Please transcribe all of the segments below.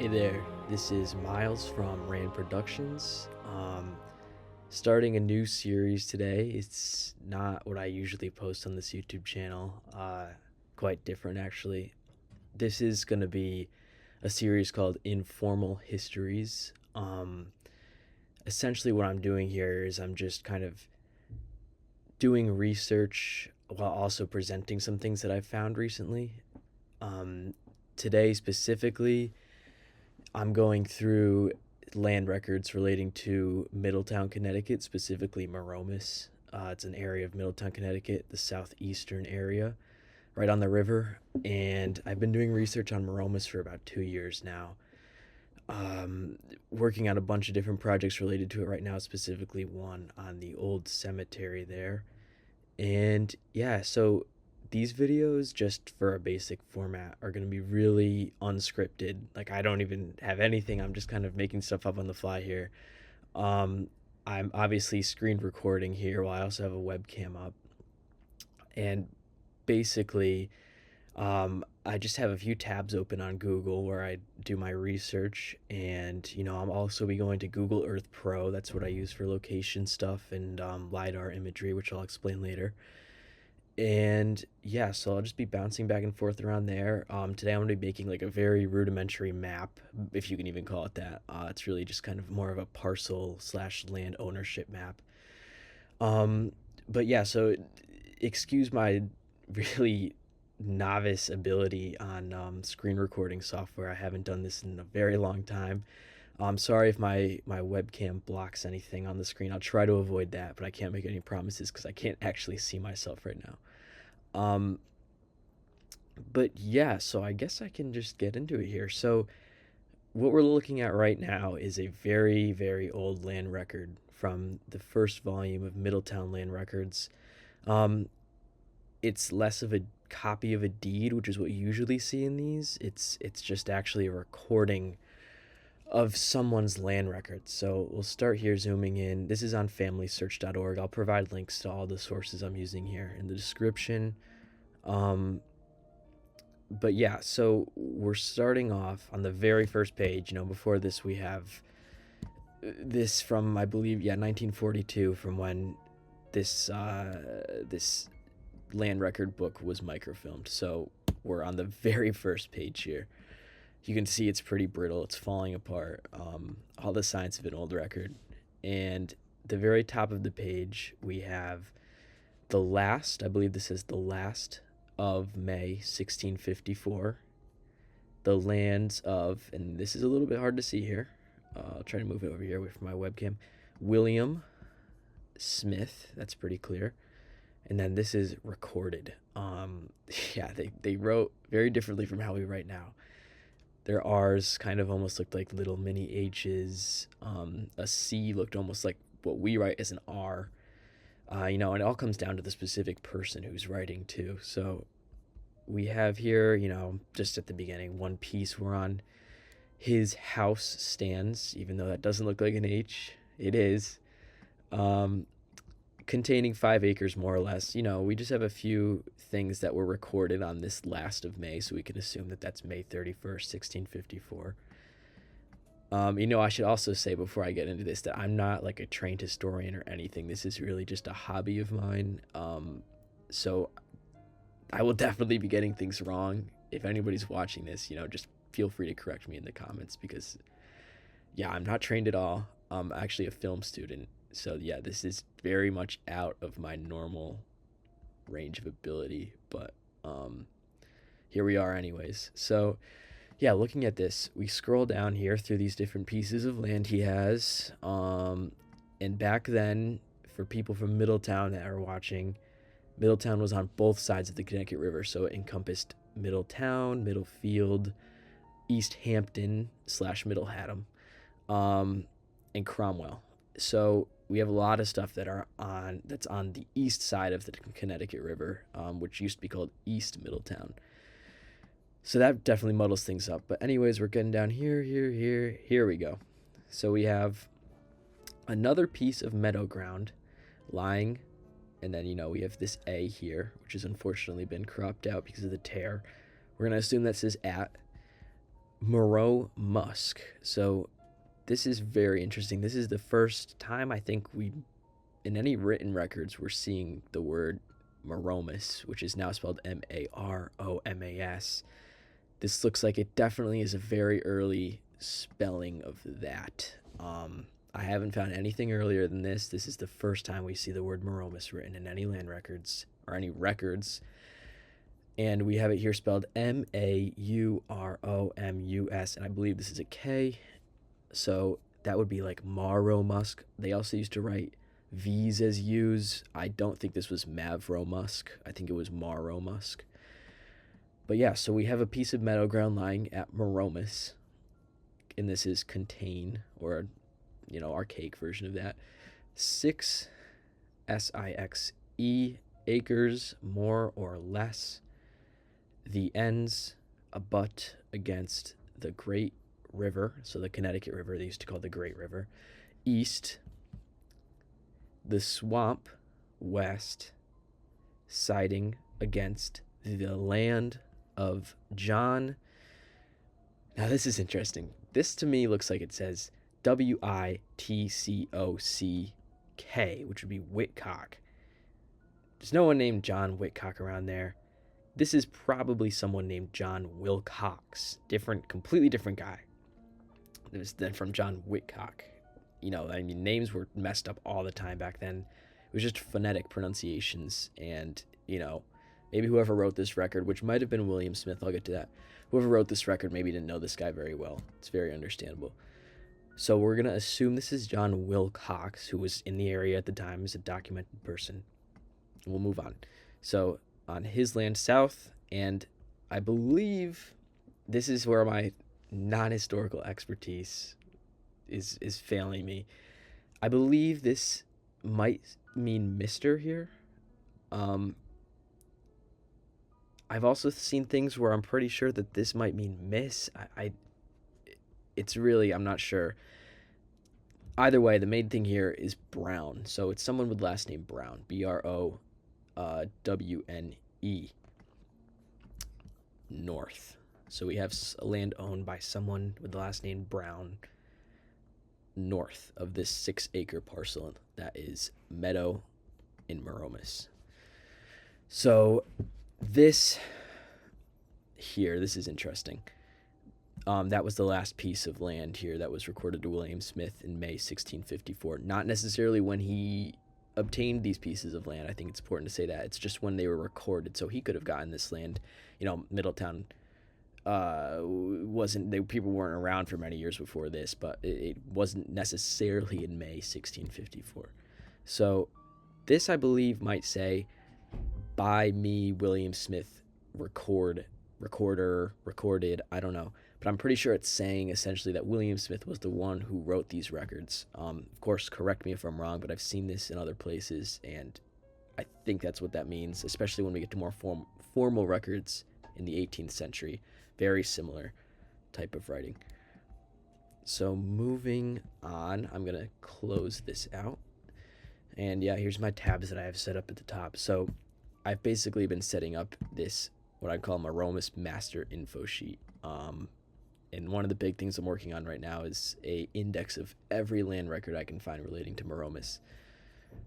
Hey there, this is Miles from Rand Productions. Starting a new series today. It's not what I usually post on this YouTube channel, quite different actually. This is going to be a series called Informal Histories. Essentially, what I'm doing here is I'm just kind of doing research while also presenting some things that I've found recently. Um, Today, specifically, I'm going through land records relating to Middletown, Connecticut, specifically Maromas. It's an area of Middletown, Connecticut, the southeastern area, right on the river. And I've been doing research on Maromas for about 2 years now. Working on a bunch of different projects related to it right now, specifically one on the old cemetery there. And yeah, so these videos, just for a basic format, are going to be really unscripted. Like, I don't even have anything. I'm just kind of making stuff up on the fly here. Um, I'm obviously screen recording here while I also have a webcam up. And basically, I just have a few tabs open on Google where I do my research. And, I'm also be going to Google Earth Pro. That's what I use for location stuff and LiDAR imagery, which I'll explain later. And yeah, so I'll just be bouncing back and forth around there. Today I'm going to be making like a very rudimentary map, if you can even call it that. It's really just kind of more of a parcel slash land ownership map. Um, but yeah, so excuse my really novice ability on screen recording software. I haven't done this in a very long time. I'm sorry if my webcam blocks anything on the screen. I'll try to avoid that, but I can't make any promises because I can't actually see myself right now. Um, but yeah, so I guess I can just get into it here. So what we're looking at right now is a very, very old land record from the first volume of Middletown Land Records. Um, it's less of a copy of a deed, which is what you usually see in these. It's just actually a recording of someone's land records. So we'll start here zooming in. This is on familysearch.org. I'll provide links to all the sources I'm using here in the description. Um, but yeah, so we're starting off on the very first page. Before this we have this from, I believe, 1942, from when this land record book was microfilmed. So we're on the very first page here. You can see it's pretty brittle. It's falling apart. All the signs of an old record. And the very top of the page, we have the last, I believe this is the last of May 1654. The lands of, and this is a little bit hard to see here. I'll try to move it over here away from my webcam. William Smith, that's pretty clear. And then this is recorded. They wrote very differently from how we write now. Their R's kind of almost looked like little mini H's. A C looked almost like what we write as an R. And it all comes down to the specific person who's writing too. So we have here, just at the beginning, one piece we're on. His house stands, even though that doesn't look like an H. It is. Containing 5 acres, more or less. We just have a few things that were recorded on this last of May, so we can assume that that's May 31st, 1654. I should also say before I get into this that I'm not like a trained historian or anything. This is really just a hobby of mine. So I will definitely be getting things wrong. If anybody's watching this, just feel free to correct me in the comments because, I'm not trained at all. I'm actually a film student. So this is very much out of my normal range of ability, but here we are anyways. So looking at this, we scroll down here through these different pieces of land he has. And back then, for people from Middletown that are watching, Middletown was on both sides of the Connecticut River, so it encompassed Middletown, Middlefield, East Hampton / Middle Haddam, and Cromwell. So we have a lot of stuff that's on the east side of the Connecticut River, which used to be called East Middletown. So that definitely muddles things up. But anyways, we're getting down here. Here we go. So we have another piece of meadow ground lying. And then, we have this A here, which has unfortunately been cropped out because of the tear. We're going to assume that says at. Maromas. So this is very interesting. This is the first time I think we, in any written records, we're seeing the word Maromas, which is now spelled Maromas. This looks like it definitely is a very early spelling of that. I haven't found anything earlier than this. This is the first time we see the word Maromas written in any land records or any records. And we have it here spelled Mauromus, and I believe this is a K. So that would be like Maromusk. They also used to write V's as U's. I don't think this was Mavromusk. I think it was Maromusk. But yeah, so we have a piece of meadow ground lying at Maromas, and this is contain, or archaic version of that. 6 SIXE acres, more or less. The ends abut against the Great River, so the Connecticut River, they used to call the Great River, east. The swamp, west, siding against the land of John. Now this is interesting. This to me looks like it says Witcock, which would be Whitcock. There's no one named John Whitcock around there. This is probably someone named John Wilcox. Completely different guy. Than from John Whitcock. Names were messed up all the time back then. It was just phonetic pronunciations, and, maybe whoever wrote this record, which might have been William Smith, I'll get to that. Whoever wrote this record maybe didn't know this guy very well. It's very understandable. So we're going to assume this is John Wilcox, who was in the area at the time as a documented person. We'll move on. So on his land south, and I believe this is where my non-historical expertise is failing me. I believe this might mean Mr. here. I've also seen things where I'm pretty sure that this might mean Miss. It's really, I'm not sure. Either way, the main thing here is Brown. So it's someone with last name Brown. Browne. North. So we have a land owned by someone with the last name Brown north of this 6-acre parcel that is meadow in Maromas. So this is interesting. That was the last piece of land here that was recorded to William Smith in May 1654. Not necessarily when he obtained these pieces of land. I think it's important to say that. It's just when they were recorded. So he could have gotten this land. Middletown people weren't around for many years before this, but it wasn't necessarily in May 1654. So this, I believe, might say, by me, William Smith, recorded, I don't know. But I'm pretty sure it's saying essentially that William Smith was the one who wrote these records. Of course, correct me if I'm wrong, but I've seen this in other places, and I think that's what that means, especially when we get to more formal records in the 18th century. Very similar type of writing. So moving on, I'm going to close this out. And yeah, here's my tabs that I have set up at the top. So I've basically been setting up this, what I call Maromas master info sheet. And one of the big things I'm working on right now is a index of every land record I can find relating to Maromas.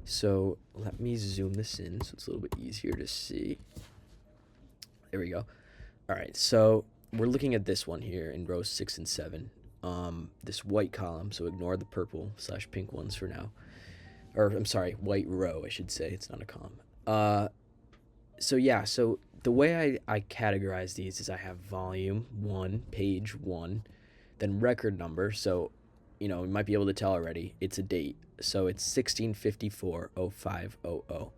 So let me zoom this in so it's a little bit easier to see. There we go. All right, so we're looking at this one here in rows 6 and 7. This white column, so ignore the purple/pink ones for now. Or, I'm sorry, white row, I should say. It's not a column. So the way I categorize these is I have volume 1, page 1, then record number. So, you might be able to tell already. It's a date. So it's 1654-0500.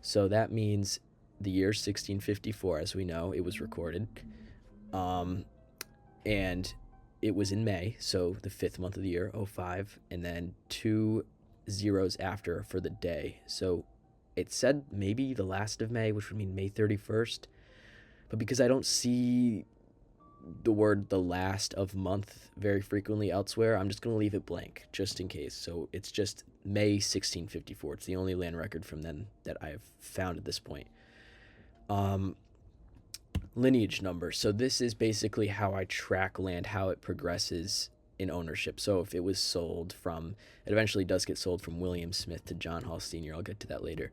So that means the year 1654, as we know, it was recorded. And it was in May, so the 5th month of the year, 05, and then 2 zeros after for the day. So it said maybe the last of May, which would mean May 31st. But because I don't see the word the last of month very frequently elsewhere, I'm just going to leave it blank just in case. So it's just May 1654. It's the only land record from then that I have found at this point. lineage number. So this is basically how I track land, how it progresses in ownership. So if it was sold from, it eventually does get sold from William Smith to John Hall Sr. I'll get to that later.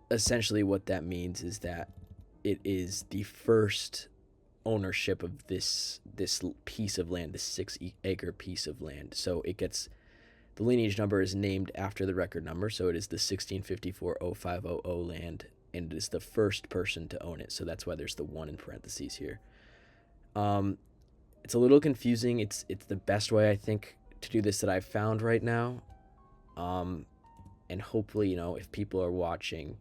Essentially what that means is that it is the first ownership of this piece of land, this 6-acre piece of land. So it gets, the lineage number is named after the record number, so it is the 1654-0500 land, and it is the first person to own it. So that's why there's the 1 in parentheses here. It's a little confusing. It's the best way I think to do this that I've found right now. And hopefully, you know, if people are watching,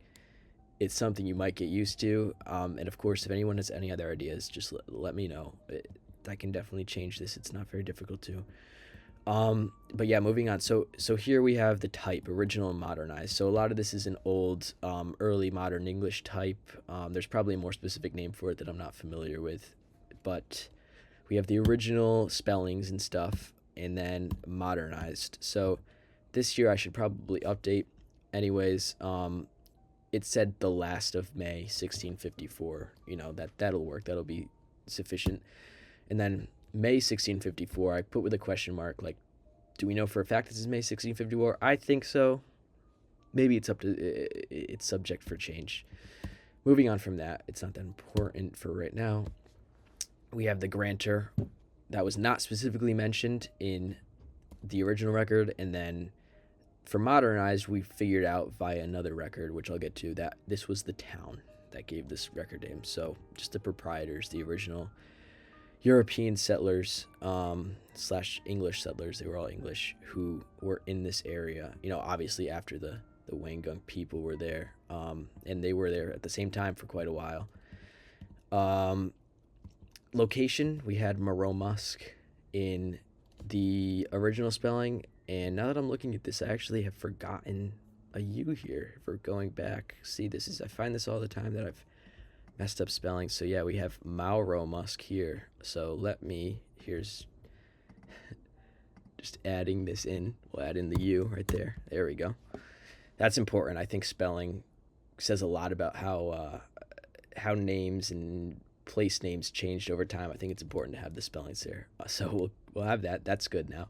it's something you might get used to. And of course, if anyone has any other ideas, just let me know. I can definitely change this. It's not very difficult to. But yeah, moving on. So here we have the type, original and modernized. So a lot of this is an old, early modern English type. There's probably a more specific name for it that I'm not familiar with, but we have the original spellings and stuff, and then modernized. So this year I should probably update. Anyways, it said the last of May, 1654. You know, that'll work. That'll be sufficient. And then May 1654, I put with a question mark, like, do we know for a fact this is May 1654? I think so. Maybe it's subject for change. Moving on from that, it's not that important for right now. We have the grantor. That was not specifically mentioned in the original record, and then for modernized, we figured out via another record, which I'll get to, that this was the town that gave this record name. So just the proprietors, the original European settlers / English settlers, they were all English, who were in this area. You know, obviously after the Wangung people were there, and they were there at the same time for quite a while. Location, we had Maromas in the original spelling, and now that I'm looking at this, I actually have forgotten a U here for going back. See, I find this all the time that I've messed up spelling. So yeah, we have Maromas here. So here's just adding this in. We'll add in the U right there. There we go. That's important. I think spelling says a lot about how names and place names changed over time. I think it's important to have the spellings there. So we'll have that. That's good now.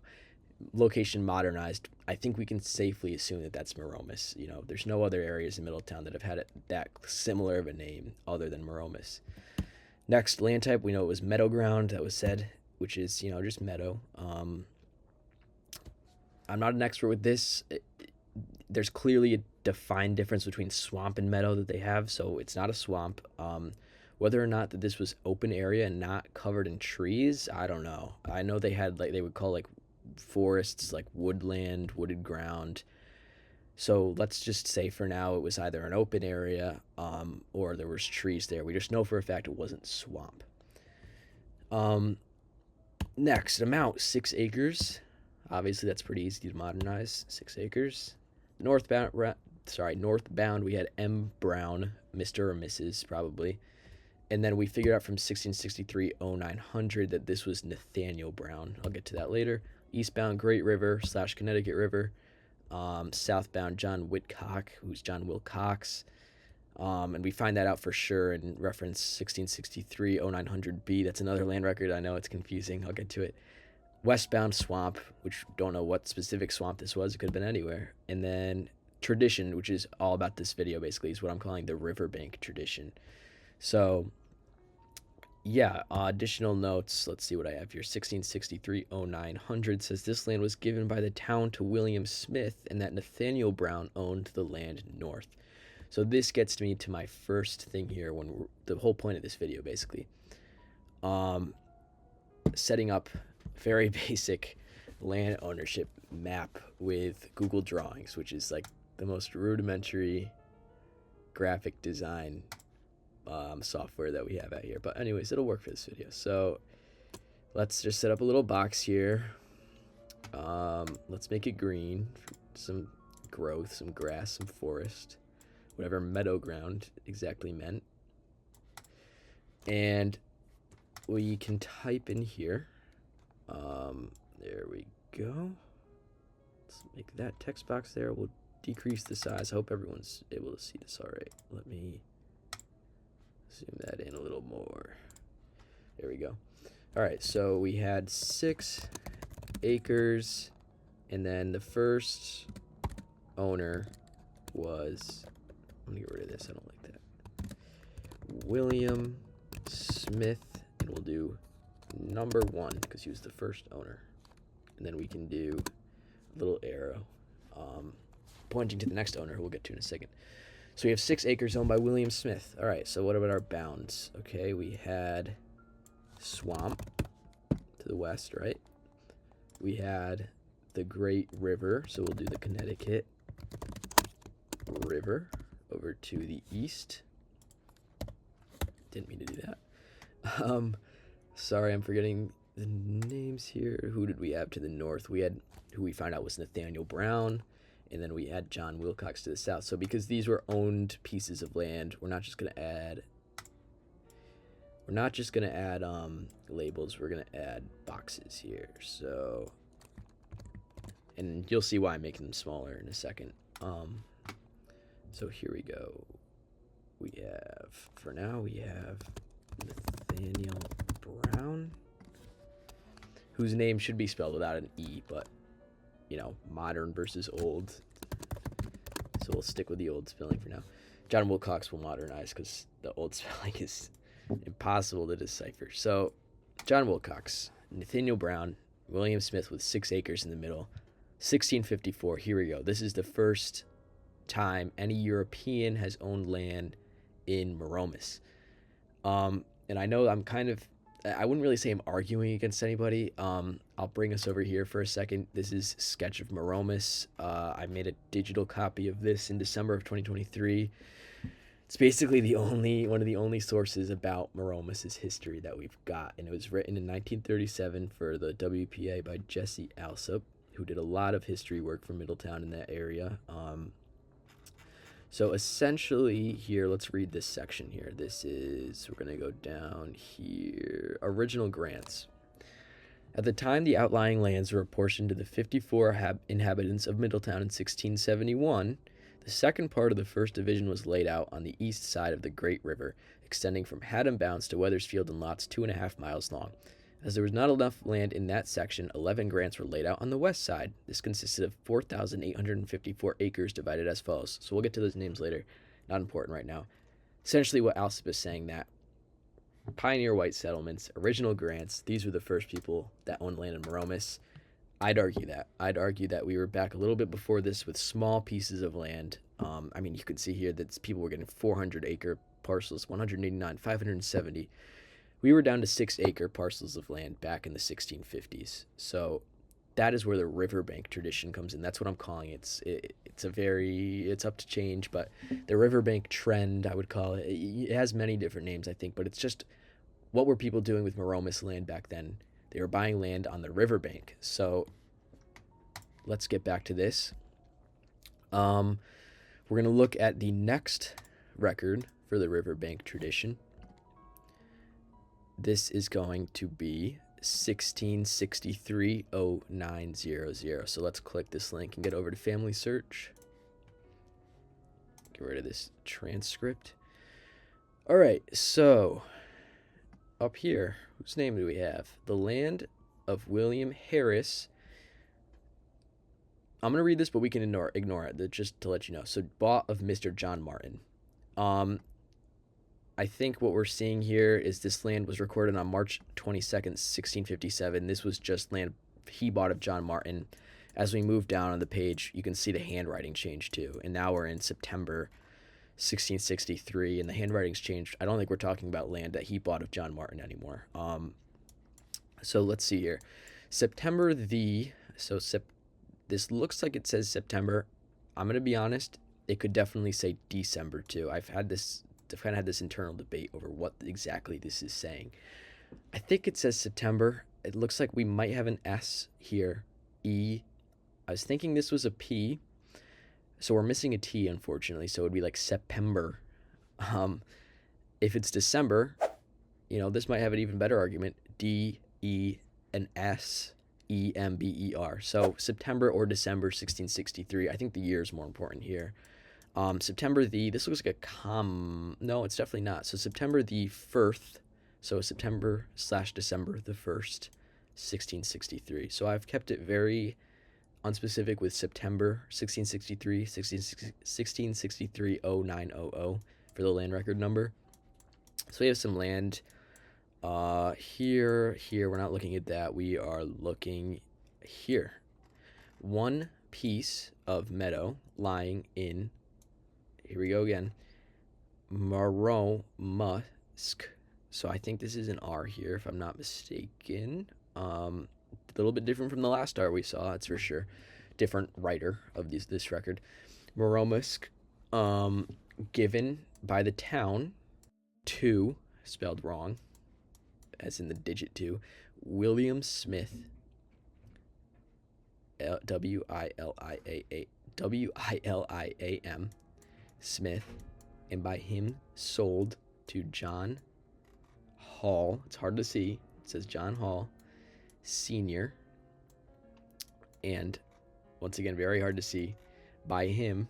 Location modernized. I think we can safely assume that that's Maromas. You know, there's no other areas in Middletown that have had that similar of a name other than Maromas. Next, land type, we know it was meadow ground, that was said, which is, you know, just meadow. I'm not an expert with this. There's clearly a defined difference between swamp and meadow that they have, so it's not a swamp. Whether or not that this was open area and not covered in trees, I don't know. I know they had, like, they would call, like, forests, like woodland, wooded ground. So let's just say for now it was either an open area or there was trees there. We just know for a fact it wasn't swamp. Next, amount, 6 acres. Obviously that's pretty easy to modernize. 6 acres. Northbound, we had M. Brown, Mr. or Mrs. probably. And then we figured out from 1663-0900 that this was Nathaniel Brown. I'll get to that later. Eastbound, Great River / Connecticut River. Southbound, John Whitcock, who's John Wilcox. And we find that out for sure in reference 1663-0900B. That's another land record. I know it's confusing. I'll get to it. Westbound, Swamp, which don't know what specific swamp this was. It could have been anywhere. And then Tradition, which is all about this video basically, is what I'm calling the Riverbank Tradition. So yeah, additional notes. Let's see what I have here. 1663-0900 says this land was given by the town to William Smith and that Nathaniel Brown owned the land north. So this gets me to my first thing here, the whole point of this video basically. Setting up very basic land ownership map with Google Drawings, which is like the most rudimentary graphic design software that we have out here. But anyways, it'll work for this video. So let's just set up a little box here. Let's make it green. Some growth, some grass, some forest, whatever meadow ground exactly meant. And we can type in here. There we go. Let's make that text box there. We'll decrease the size. I hope everyone's able to see this all right. Zoom that in a little more. There we go. All right, so we had 6 acres, and then the first owner was, I'm gonna get rid of this, I don't like that, William Smith, and we'll do number 1 because he was the first owner. And then we can do a little arrow pointing to the next owner, who we'll get to in a second. So we have 6 acres owned by William Smith. All right, so what about our bounds? Okay, we had swamp to the west, right? We had the Great River, so we'll do the Connecticut River over to the east. Didn't mean to do that. Sorry, I'm forgetting the names here. Who did we have to the north? We had who we found out was Nathaniel Brown, and then we had John Wilcox to the south. So because these were owned pieces of land, we're not just gonna add labels. We're gonna add boxes here. So, and you'll see why I'm making them smaller in a second. So here we go. We have, for now, we have Nathaniel Brown, whose name should be spelled without an E, but, you know, modern versus old. So we'll stick with the old spelling for now. John Wilcox will modernize because the old spelling is impossible to decipher. So, John Wilcox, Nathaniel Brown, William Smith with 6 acres in the middle, 1654. Here we go. This is the first time any European has owned land in Maromas. And I know I wouldn't really say I'm arguing against anybody. I'll bring us over here for a second. This is Sketch of Maromas. I made a digital copy of this in December of 2023. It's basically one of the only sources about Maromas' history that we've got, and it was written in 1937 for the WPA by Jesse Alsop, who did a lot of history work for Middletown in that area. So essentially here, let's read this section here. We're going to go down here. Original grants. At the time the outlying lands were apportioned to the 54 inhabitants of Middletown in 1671, the second part of the first division was laid out on the east side of the Great River, extending from Haddam Bounds to Weathersfield in lots 2.5 miles long. As there was not enough land in that section, 11 grants were laid out on the west side. This consisted of 4,854 acres divided as follows. So we'll get to those names later. Not important right now. Essentially what Alsop is saying, that pioneer white settlements, original grants, these were the first people that owned land in Maromas. I'd argue that we were back a little bit before this with small pieces of land. I mean, you can see here that people were getting 400-acre parcels, 189, 570. We were down to 6-acre parcels of land back in the 1650s. So that is where the Riverbank tradition comes in. That's what I'm calling it. It's up to change, but the Riverbank trend, I would call it. It has many different names, I think, but it's just, what were people doing with Maromas land back then? They were buying land on the riverbank. So let's get back to this. We're going to look at the next record for the Riverbank tradition. This is going to be 1663-0900. So let's click this link and get over to Family Search. Get rid of this transcript. All right, so up here, whose name do we have? The land of William Harris. I'm going to read this, but we can ignore it, just to let you know. So, bought of Mr. John Martin. I think what we're seeing here is this land was recorded on March 22nd, 1657. This was just land he bought of John Martin. As we move down on the page, you can see the handwriting change too. And now we're in September 1663, and the handwriting's changed. I don't think we're talking about land that he bought of John Martin anymore. So let's see here. This looks like it says September. I'm going to be honest, it could definitely say December too. I've kind of had this internal debate over what exactly this is saying. I think it says September. It looks like we might have an S here. E. I was thinking this was a P. So we're missing a T, unfortunately. So it would be like September. If it's December, this might have an even better argument. D-E-and-S-E-M-B-E-R. So September or December 1663. I think the year is more important here. This looks like no, it's definitely not. So September the 1st, so September/December the 1st, 1663. So I've kept it very unspecific with September 1663, 1663 0900 for the land record number. So we have some land here. We're not looking at that. We are looking here. One piece of meadow lying in, here we go again, Maromas. So I think this is an R here, if I'm not mistaken. A little bit different from the last R we saw, that's for sure. Different writer of this record. Maromas, given by the town to, spelled wrong, as in the digit 2, William Smith, William Smith, and by him sold to John Hall. It's hard to see. It says John Hall Sr. And once again, very hard to see. By him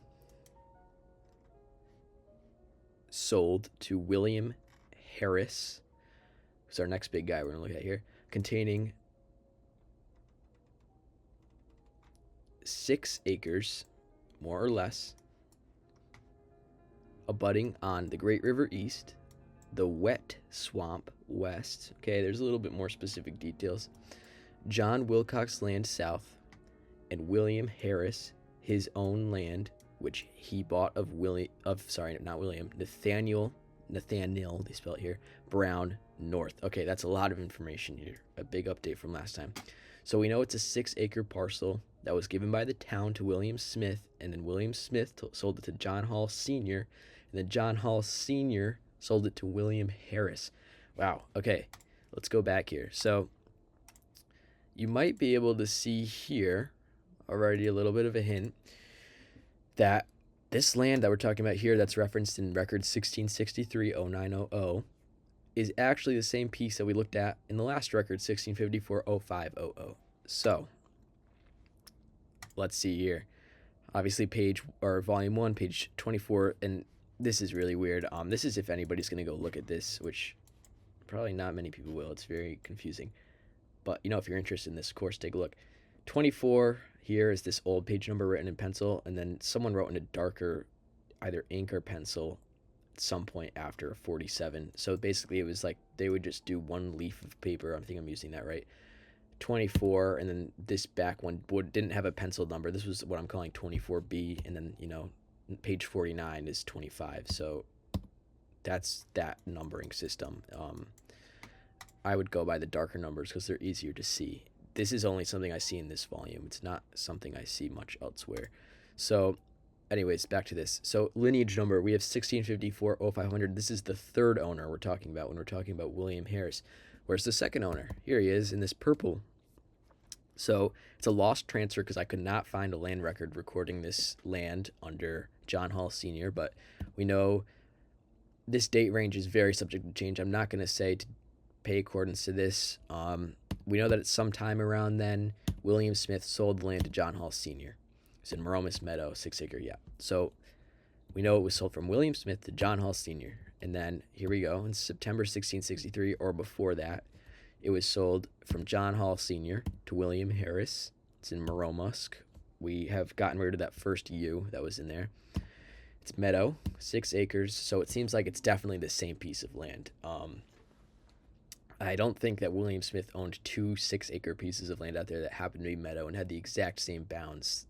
sold to William Harris, who's our next big guy we're going to look at here, containing 6 acres, more or less, abutting on the Great River East, the Wet Swamp West. Okay, there's a little bit more specific details. John Wilcox land south, and William Harris his own land, which he bought of Nathaniel, they spell it here, Brown north. Okay, that's a lot of information here. A big update from last time. So we know it's a 6-acre parcel that was given by the town to William Smith, and then William Smith sold it to John Hall Sr., and then John Hall Sr. sold it to William Harris. Wow, okay, let's go back here. So you might be able to see here, already a little bit of a hint, that this land that we're talking about here that's referenced in record 1663 0900 is actually the same piece that we looked at in the last record 1654 0500. So let's see here. Obviously volume 1, page 24, and this is really weird. This is if anybody's going to go look at this, which probably not many people will. It's very confusing. But, if you're interested in this, of course, take a look. 24 here is this old page number written in pencil, and then someone wrote in a darker, either ink or pencil, at some point after 47. So basically it was like they would just do one leaf of paper. I think I'm using that right. 24, and then this back one didn't have a pencil number. This was what I'm calling 24B, and then, page 49 is 25. So that's that numbering system. I would go by the darker numbers because they're easier to see. This is only something I see in this volume. It's not something I see much elsewhere. So anyways, back to this. So lineage number, we have 1654 0500. This is the third owner we're talking about when we're talking about William Harris. Where's the second owner? Here he is in this purple. So it's a lost transfer because I could not find a land record recording this land under John Hall Sr., but we know this date range is very subject to change. I'm not going to say to pay accordance to this. We know that it's sometime around then William Smith sold the land to John Hall Sr. It's in Maromas Meadow, 6-acre, yeah. So we know it was sold from William Smith to John Hall Sr. And then here we go, in September 1663, or before that, it was sold from John Hall Sr. to William Harris. It's in Maromas. We have gotten rid of that first U that was in there. It's meadow, 6 acres, so it seems like it's definitely the same piece of land. I don't think that William Smith owned 2 6-acre pieces of land out there that happened to be meadow and had the exact same bounds.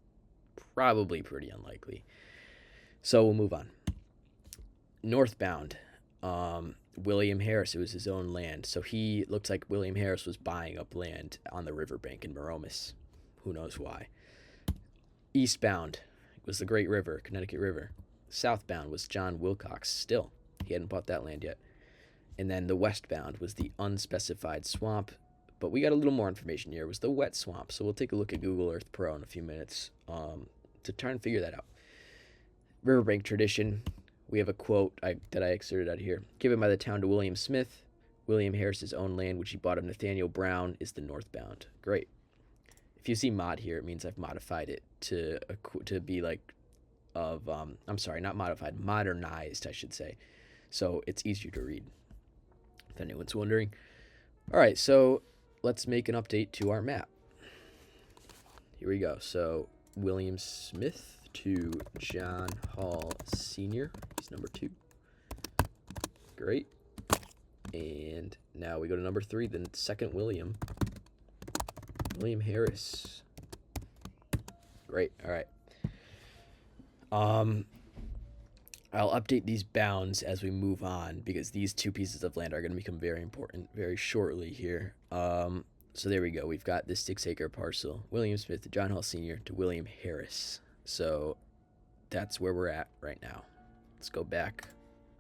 Probably pretty unlikely. So we'll move on. Northbound, William Harris, it was his own land. So he looks like William Harris was buying up land on the riverbank in Maromas. Who knows why. Eastbound was the Great River, Connecticut River. Southbound was John Wilcox still. He hadn't bought that land yet. And then the westbound was the unspecified swamp. But we got a little more information here. It was the wet swamp. So we'll take a look at Google Earth Pro in a few minutes to try and figure that out. Riverbank tradition. We have a quote that I excerpted out of here. Given by the town to William Smith, William Harris's own land, which he bought of Nathaniel Brown, is the northbound. Great. If you see mod here, it means I've modified it to be like of, I'm sorry, not modified, modernized, I should say. So it's easier to read, if anyone's wondering. All right, so let's make an update to our map. Here we go. So William Smith to John Hall Sr. He's number 2. Great. And now we go to number 3, the second William. William Harris. Great. All right. I'll update these bounds as we move on because these 2 pieces of land are going to become very important very shortly here. So there we go. We've got this 6-acre parcel. William Smith to John Hall Sr. to William Harris. So that's where we're at right now. Let's go back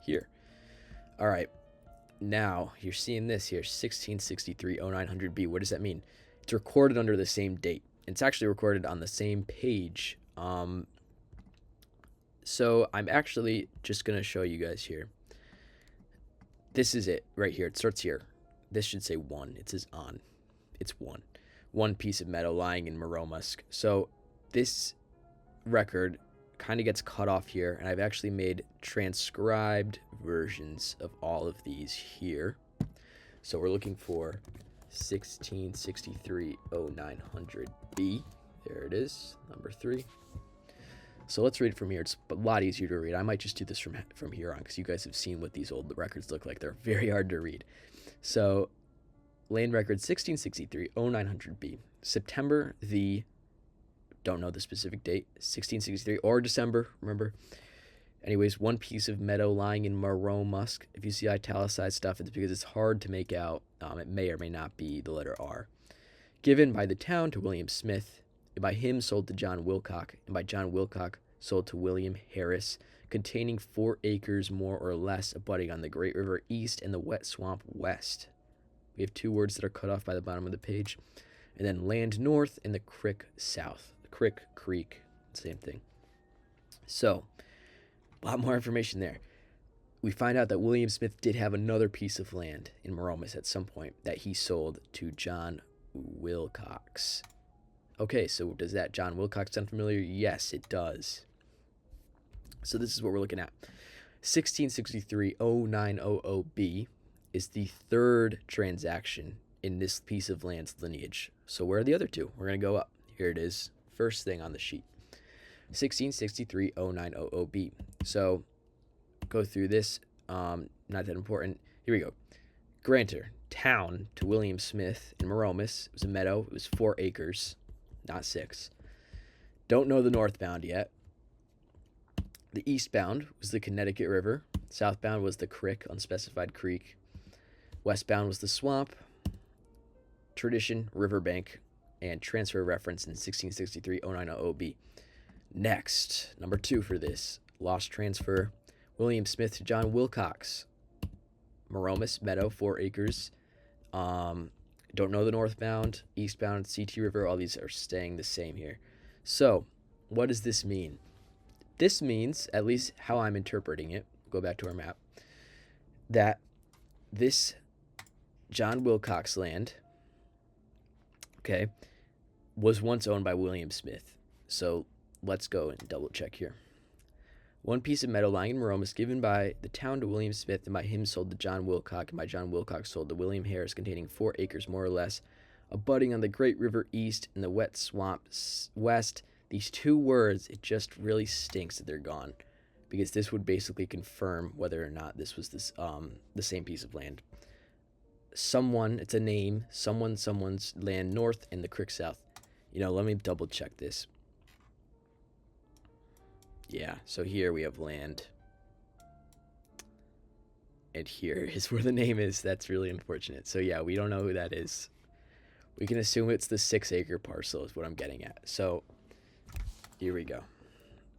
here. All right. Now, you're seeing this here, 1663-0900B. What does that mean? It's recorded under the same date. It's actually recorded on the same page. So I'm actually just going to show you guys here. This is it right here. It starts here. This should say 1. It says on. It's 1. 1 piece of meadow lying in Maromas. So this record kind of gets cut off here, and I've actually made transcribed versions of all of these here. So we're looking for 1663-0900B. There it is, number 3. So let's read it from here. It's a lot easier to read. I might just do this from here on because you guys have seen what these old records look like. They're very hard to read. So land record 1663-0900B. September the, don't know the specific date, 1663 or December, remember. Anyways, 1 piece of meadow lying in Maromas. If you see italicized stuff, it's because it's hard to make out. It may or may not be the letter R. Given by the town to William Smith, and by him sold to John Wilcock, and by John Wilcock sold to William Harris, containing 4 acres more or less, abutting on the Great River east and the Wet Swamp west. We have 2 words that are cut off by the bottom of the page. And then land north and the creek south. The creek, same thing. So, a lot more information there. We find out that William Smith did have another piece of land in Maromas at some point that he sold to John Wilcox. Okay, so does that John Wilcox sound familiar? Yes, it does. So this is what we're looking at. 1663-0900B is the 3rd transaction in this piece of land's lineage. So where are the other 2? We're going to go up. Here it is. First thing on the sheet. 1663-0900B. So go through this. Not that important. Here we go. Grantor, town to William Smith in Maromas. It was a meadow. It was 4 acres, not 6. Don't know the northbound yet. The eastbound was the Connecticut River. Southbound was the creek, unspecified creek. Westbound was the swamp. Tradition, Riverbank, and transfer reference in 1663-0900B. Next, number 2 for this. Lost transfer. William Smith to John Wilcox. Maromas, meadow, 4 acres. Don't know the northbound, eastbound, CT River. All these are staying the same here. So, what does this mean? This means, at least how I'm interpreting it, go back to our map, that this John Wilcox land, okay, was once owned by William Smith. So let's go and double check here. 1 piece of meadow lying in Maromas given by the town to William Smith and by him sold to John Wilcock and by John Wilcock sold to William Harris, containing 4 acres more or less, abutting on the Great River east and the Wet Swamp west. These 2 words, it just really stinks that they're gone, because this would basically confirm whether or not this was the same piece of land. Someone, it's a name, someone's land north and the creek south. Let me double check this. Yeah, so here we have land. And here is where the name is. That's really unfortunate. So yeah, we don't know who that is. We can assume it's the 6-acre parcel is what I'm getting at. So here we go. I'm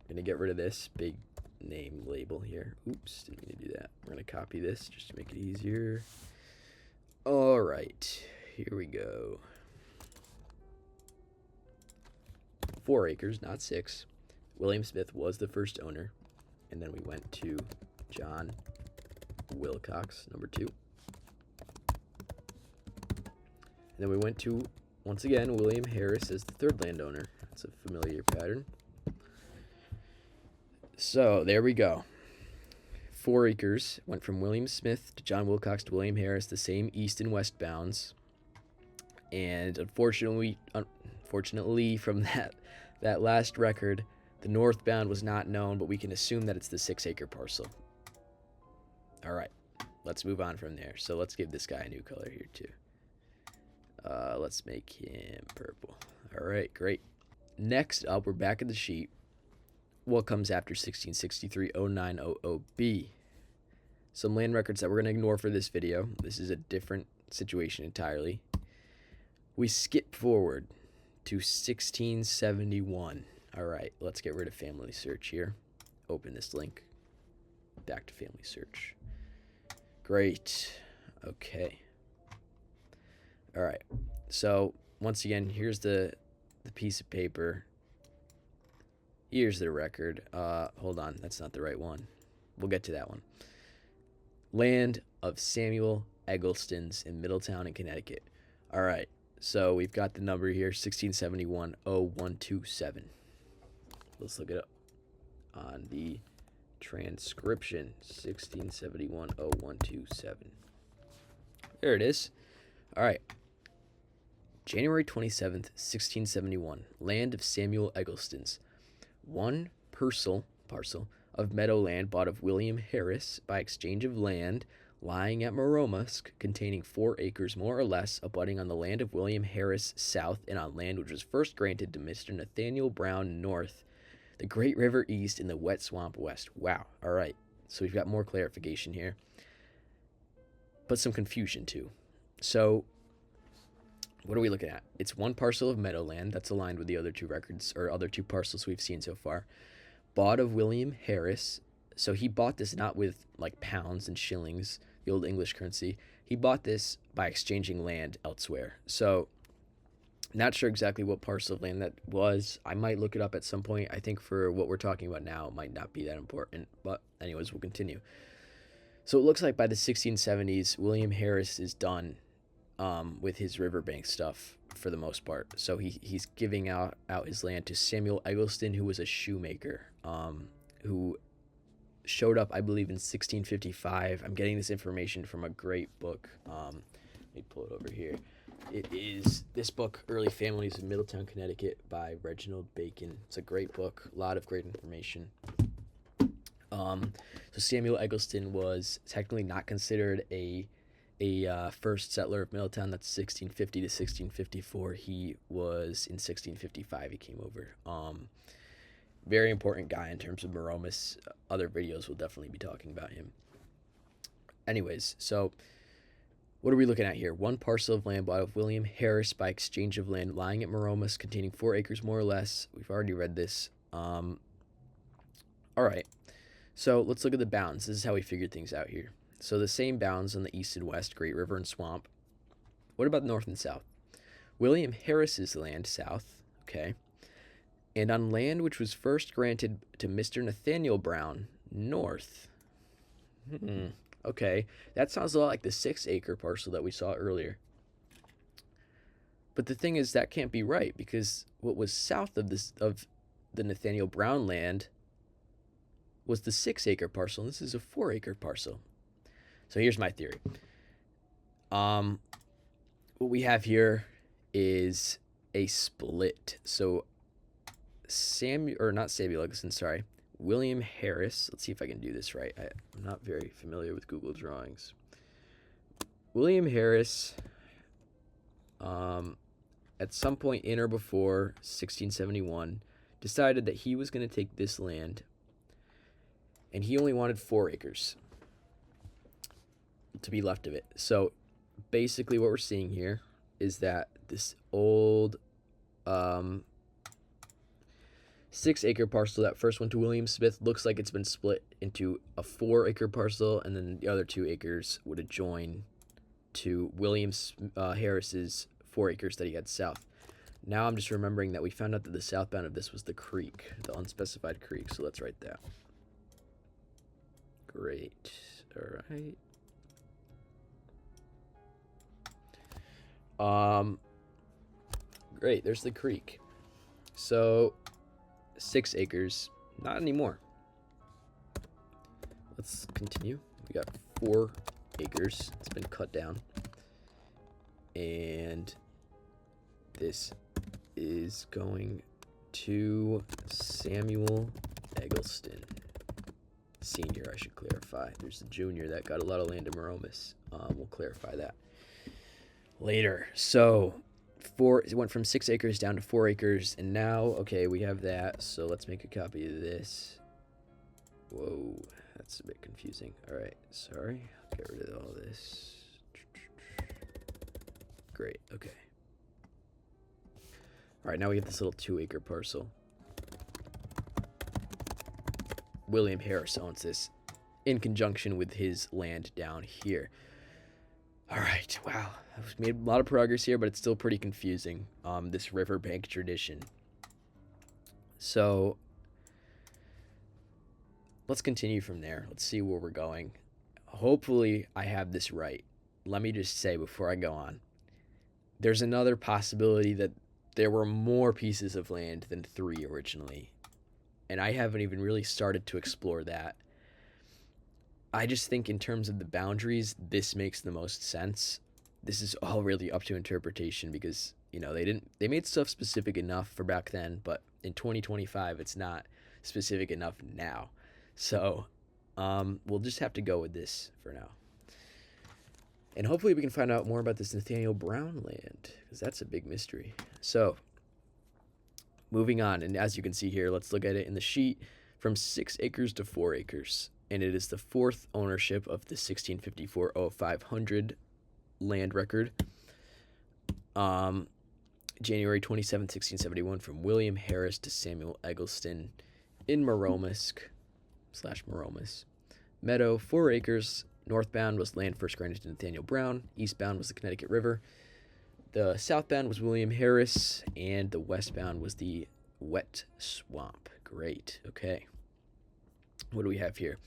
going to get rid of this big name label here. Oops, didn't mean to do that. We're going to copy this just to make it easier. All right, here we go. 4 acres, not 6. William Smith was the first owner. And then we went to John Wilcox, number 2. And then we went to, once again, William Harris as the 3rd landowner. That's a familiar pattern. So there we go. 4 acres went from William Smith to John Wilcox to William Harris, the same east and west bounds. And unfortunately from that last record, the northbound was not known, but we can assume that it's the 6-acre parcel. All right, let's move on from there. So let's give this guy a new color here too. Let's make him purple. All right, great. Next up, we're back at the sheet. What comes after 1663 0900B? Some land records that we're going to ignore for this video. This is a different situation entirely. We skip forward to 1671. All right, let's get rid of family search here. Open this link. Back to family search. Great. Okay. All right. So once again, here's the piece of paper. Here's the record. Hold on, that's not the right one. We'll get to that one. Land of Samuel Eggleston's in Middletown in Connecticut. All right. So we've got the number here, 1671-0127. Let's look it up on the transcription, 1671-0127. There it is. All right. January 27th, 1671. Land of Samuel Eggleston's. 1 parcel of meadowland bought of William Harris by exchange of land lying at Maromas, containing 4 acres more or less, abutting on the land of William Harris south and on land which was first granted to Mr. Nathaniel Brown north, the Great River east, and the Wet Swamp west. Wow. All right. So we've got more clarification here, but some confusion too. So what are we looking at? It's 1 parcel of meadowland that's aligned with the other 2 records, or other 2 parcels we've seen so far, bought of William Harris. So he bought this not with like pounds and shillings, the old English currency. He bought this by exchanging land elsewhere. So not sure exactly what parcel of land that was. I might look it up at some point. I think for what we're talking about now, it might not be that important. But anyways, we'll continue. So it looks like by the 1670s, William Harris is done with his Riverbank stuff for the most part. So he's giving out his land to Samuel Eggleston, who was a shoemaker, who showed up, I believe, in 1655. I'm getting this information from a great book. Let me pull it over here. It is this book, Early Families in Middletown, Connecticut, by Reginald Bacon. It's a great book, a lot of great information. So Samuel Eggleston was technically not considered a first settler of Middletown. That's 1650 to 1654. He was in 1655. He came over. Very important guy in terms of Maromas. Other videos will definitely be talking about him. Anyways, so what are we looking at here? 1 parcel of land bought of William Harris by exchange of land lying at Maromas, containing 4 acres more or less. We've already read this. All right. So let's look at the bounds. This is how we figured things out here. So the same bounds on the east and west, Great River and Swamp. What about north and south? William Harris's land south, okay, and on land which was first granted to Mr. Nathaniel Brown north. Okay, that sounds a lot like the 6-acre parcel that we saw earlier. But the thing is, that can't be right, because what was south of the Nathaniel Brown land was the 6-acre parcel, and this is a 4-acre parcel. So here's my theory. What we have here is a split. So William Harris. Let's see if I can do this right. I'm not very familiar with Google Drawings. William Harris, at some point in or before 1671, decided that he was going to take this land, and he only wanted 4 acres to be left of it. So basically what we're seeing here is that this old 6-acre parcel that first went to William Smith looks like it's been split into a 4-acre parcel, and then the other 2 acres would adjoin to William Harris's 4 acres that he had south. Now I'm just remembering that we found out that the southbound of this was the creek, the unspecified creek, so let's write that. Great. All right. Great, there's the creek. So 6 acres, not anymore. let's continue. We got 4 acres. It's been cut down. And this is going to Samuel Eggleston Sr., I should clarify. There's a junior that got a lot of land in Maromas. We'll clarify that later. So it went from 6 acres down to 4 acres, and now, okay, we have that. So let's make a copy of this. Whoa, that's a bit confusing. All right, sorry. Get rid of all this. Great, okay. All right, now we have this little 2-acre parcel. William Harris owns this in conjunction with his land down here. All right, wow. I've made a lot of progress here, but it's still pretty confusing, this Riverbank tradition. So let's continue from there. Let's see where we're going. Hopefully I have this right. Let me just say before I go on, there's another possibility that there were more pieces of land than 3 originally, and I haven't even really started to explore that. I just think in terms of the boundaries, this makes the most sense. This is all really up to interpretation because, you know, they made stuff specific enough for back then, but in 2025 it's not specific enough now. So we'll just have to go with this for now. And hopefully we can find out more about this Nathaniel Brown land, because that's a big mystery. So moving on, and as you can see here, let's look at it in the sheet, from 6 acres to 4 acres. And it is the 4th ownership of the 1654 0500 land record. January 27, 1671, from William Harris to Samuel Eggleston in Maromas. Meadow, 4 acres. Northbound was land first granted to Nathaniel Brown. Eastbound was the Connecticut River. The southbound was William Harris, and the westbound was the Wet Swamp. Great. Okay. What do we have here?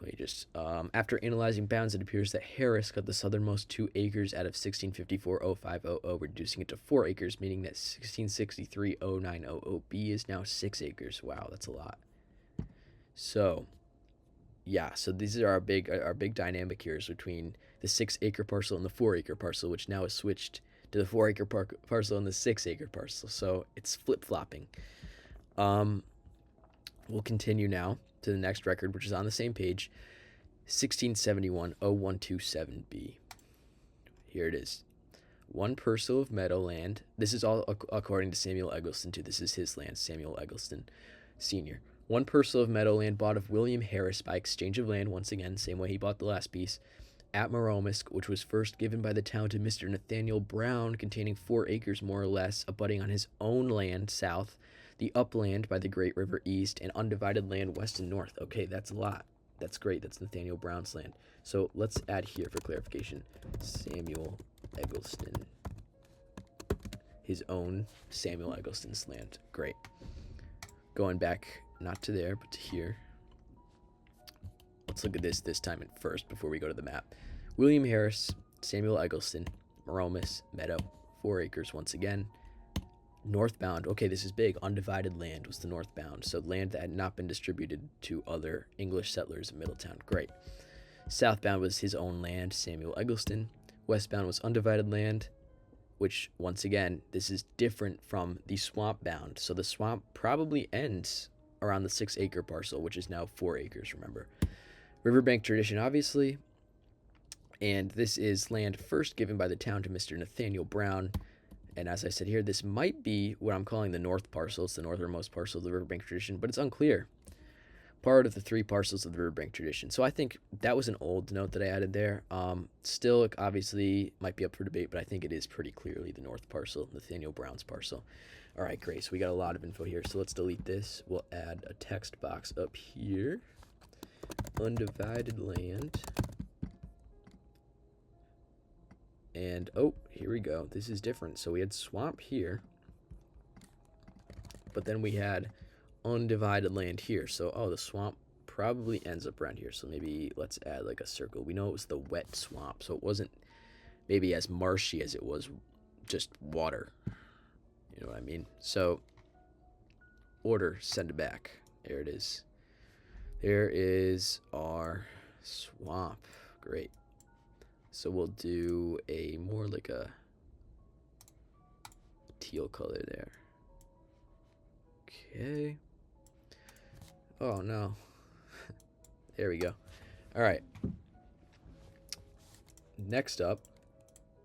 Let me just, after analyzing bounds, it appears that Harris cut the southernmost 2 acres out of 1654-0500, reducing it to 4 acres, meaning that 1663-0900B is now 6 acres. Wow, that's a lot. So, yeah, so these are our big dynamic here is between the 6-acre parcel and the 4-acre parcel, which now is switched to the 4-acre parcel and the 6-acre parcel. So it's flip-flopping. We'll continue now to the next record, which is on the same page, 1671-0127B. Here it is. 1 parcel of meadowland. This is all according to Samuel Eggleston, too. This is his land, Samuel Eggleston Sr. 1 parcel of meadowland bought of William Harris by exchange of land, once again, same way he bought the last piece, at Maromas, which was first given by the town to Mr. Nathaniel Brown, containing 4 acres more or less, abutting on his own land south, the upland by the Great River east, and undivided land west and north. Okay, that's a lot. That's great. That's Nathaniel Brown's land. So let's add here for clarification, Samuel Eggleston. His own Samuel Eggleston's land. Great. Going back, not to there, but to here. Let's look at this time at first before we go to the map. William Harris, Samuel Eggleston, Maromas, Meadow, 4 acres once again. Northbound, okay, this is big. Undivided land was the northbound, so land that had not been distributed to other English settlers in Middletown. Great. Southbound was his own land, Samuel Eggleston. Westbound was undivided land, which, once again, this is different from the swamp bound. So the swamp probably ends around the 6-acre parcel, which is now 4 acres, remember. Riverbank tradition, obviously. And this is land first given by the town to Mr. Nathaniel Brown. And as I said here, this might be what I'm calling the north parcel. It's the northernmost parcel of the Riverbank tradition, but it's unclear. Part of the 3 parcels of the Riverbank tradition. So I think that was an old note that I added there. Still, obviously, might be up for debate, but I think it is pretty clearly the north parcel, Nathaniel Brown's parcel. All right, great. So we got a lot of info here. So let's delete this. We'll add a text box up here. Undivided land. And, oh, here we go. This is different. So we had swamp here. But then we had undivided land here. So, oh, the swamp probably ends up around here. So maybe let's add like a circle. We know it was the wet swamp. So it wasn't maybe as marshy as it was just water. You know what I mean? So, order, send it back. There it is. There is our swamp. Great. So we'll do a more like a teal color there. Okay. Oh no. There we go. All right. Next up,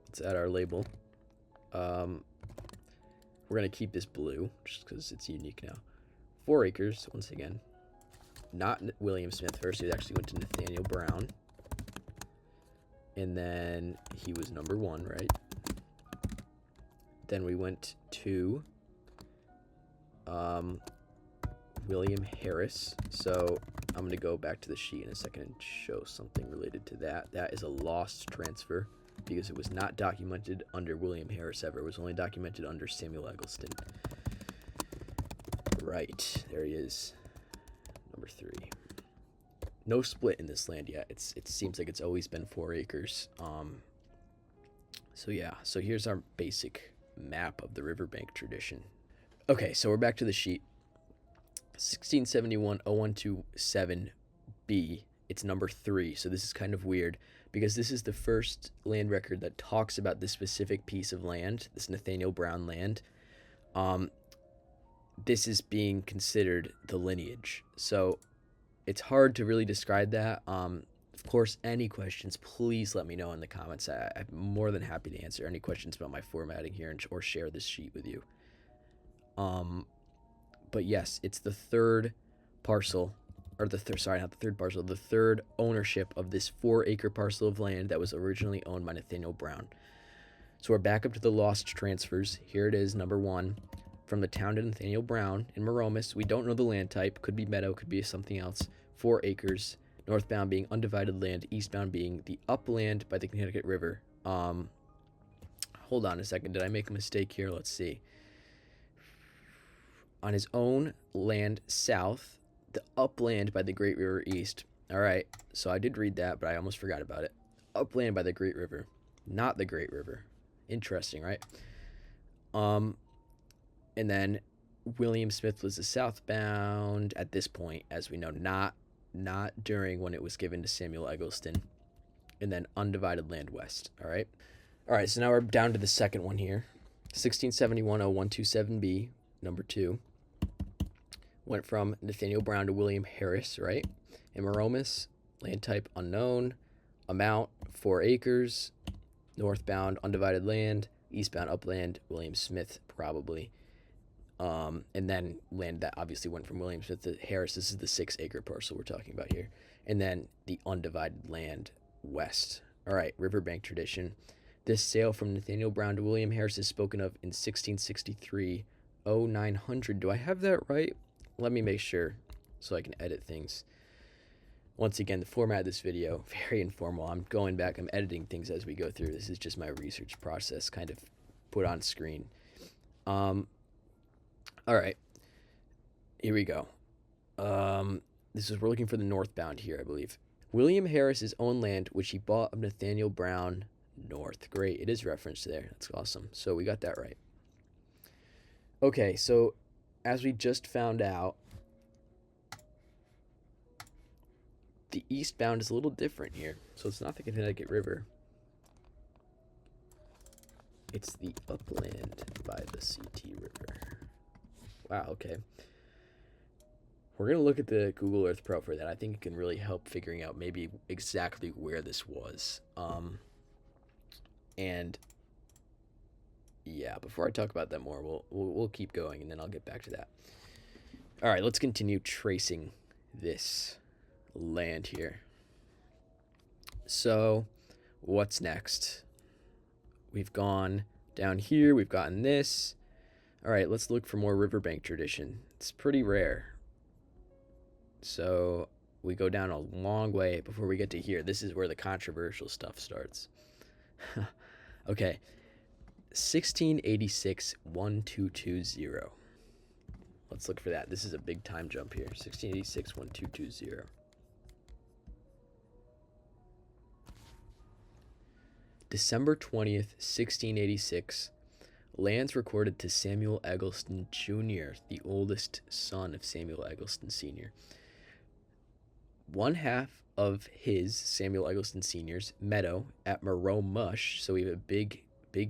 let's add our label. We're gonna keep this blue just because it's unique now. 4 acres, once again. Not William Smith first. He actually went to Nathaniel Brown. And then he was number 1, right? Then we went to William Harris. So I'm going to go back to the sheet in a second and show something related to that. That is a lost transfer because it was not documented under William Harris ever. It was only documented under Samuel Eggleston. Right, there he is. Number 3. No split in this land yet. It seems like it's always been 4 acres. So yeah, so here's our basic map of the Riverbank tradition. Okay, so we're back to the sheet. 1671-0127B. It's number 3. So this is kind of weird because this is the first land record that talks about this specific piece of land, this Nathaniel Brown land. This is being considered the lineage. So it's hard to really describe that. Of course, any questions, please let me know in the comments. I'm more than happy to answer any questions about my formatting here or share this sheet with you. But yes, it's the third parcel, or the third, sorry, not the third parcel, the third ownership of this 4-acre parcel of land that was originally owned by Nathaniel Brown. So we're back up to the lost transfers. Here it is, number 1. From the town to Nathaniel Brown in Maromas. We don't know the land type. Could be meadow, could be something else. 4 acres. Northbound being undivided land. Eastbound being the upland by the Connecticut River. Hold on a second. Did I make a mistake here? Let's see. On his own land south. The upland by the Great River east. All right. So I did read that, but I almost forgot about it. Upland by the Great River. Not the Great River. Interesting, right? And then William Smith was the southbound at this point, as we know, not during when it was given to Samuel Eggleston. And then undivided land west, all right? All right, so now we're down to the second one here. 1671-0127B, number 2. Went from Nathaniel Brown to William Harris, right? In Maromas, land type unknown, amount 4 acres, northbound undivided land, eastbound upland, William Smith probably. And then land that obviously went from William Smith to Harris. This is the 6-acre parcel we're talking about here. And then the undivided land west. All right, Riverbank tradition. This sale from Nathaniel Brown to William Harris is spoken of in 1663-0900. Do I have that right? Let me make sure so I can edit things. Once again, the format of this video, very informal. I'm going back, I'm editing things as we go through. This is just my research process kind of put on screen. All right, here we go. We're looking for the northbound here, I believe. William Harris's own land, which he bought of Nathaniel Brown North. Great, it is referenced there. That's awesome. So we got that right. Okay, so as we just found out, the eastbound is a little different here. So it's not the Connecticut River. It's the upland by the CT River. Wow, okay. We're going to look at the Google Earth Pro for that. I think it can really help figuring out maybe exactly where this was. And yeah, before I talk about that more, we'll keep going and then I'll get back to that. All right, let's continue tracing this land here. So, what's next? We've gone down here, we've gotten this. All right, let's look for more riverbank tradition. It's pretty rare. So we go down a long way before we get to here. This is where the controversial stuff starts. Okay, 1686-1220. Let's look for that. This is a big time jump here. 1686-1220. December 20th, 1686. Lands recorded to Samuel Eggleston Jr., the oldest son of Samuel Eggleston Sr. one half of his, Samuel Eggleston Sr.'s, meadow at Maromush. So we have a big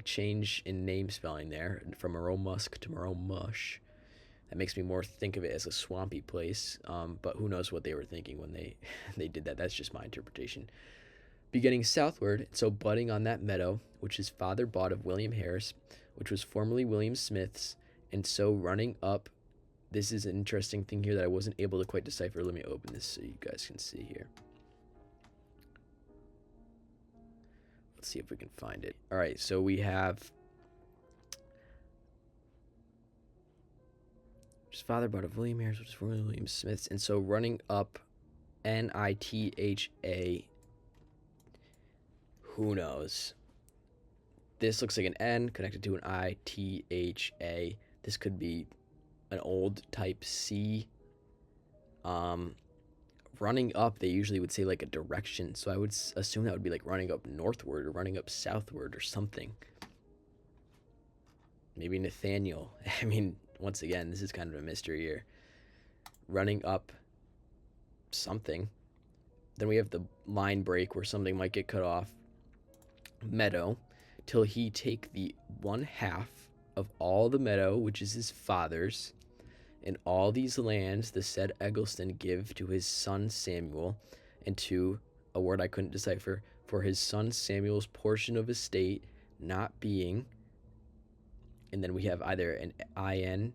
change in name spelling there, from Maromusk to Maromush. That makes me more think of it as a swampy place, but who knows what they were thinking when they they did that. That's just my interpretation. Beginning southward, so budding on that meadow, which his father bought of William Harris, which was formerly William Smith's, and so running up. This is an interesting thing here that I wasn't able to quite decipher. Let me open this so you guys can see here. Let's see if we can find it. All right, so we have his father bought of William Harris, which is formerly William Smith's, and so running up, Nitha. Who knows? This looks like an N connected to an Itha. This could be an old type C. Running up, they usually would say like a direction, so I would assume that would be like running up northward or running up southward or something. Maybe Nathaniel. I mean, once again, this is kind of a mystery here. Running up something. Then we have the line break where something might get cut off. Meadow, till he take the one half of all the meadow, which is his father's, and all these lands the said Eggleston give to his son Samuel, and to, a word I couldn't decipher, for his son Samuel's portion of estate not being, and then we have either an IN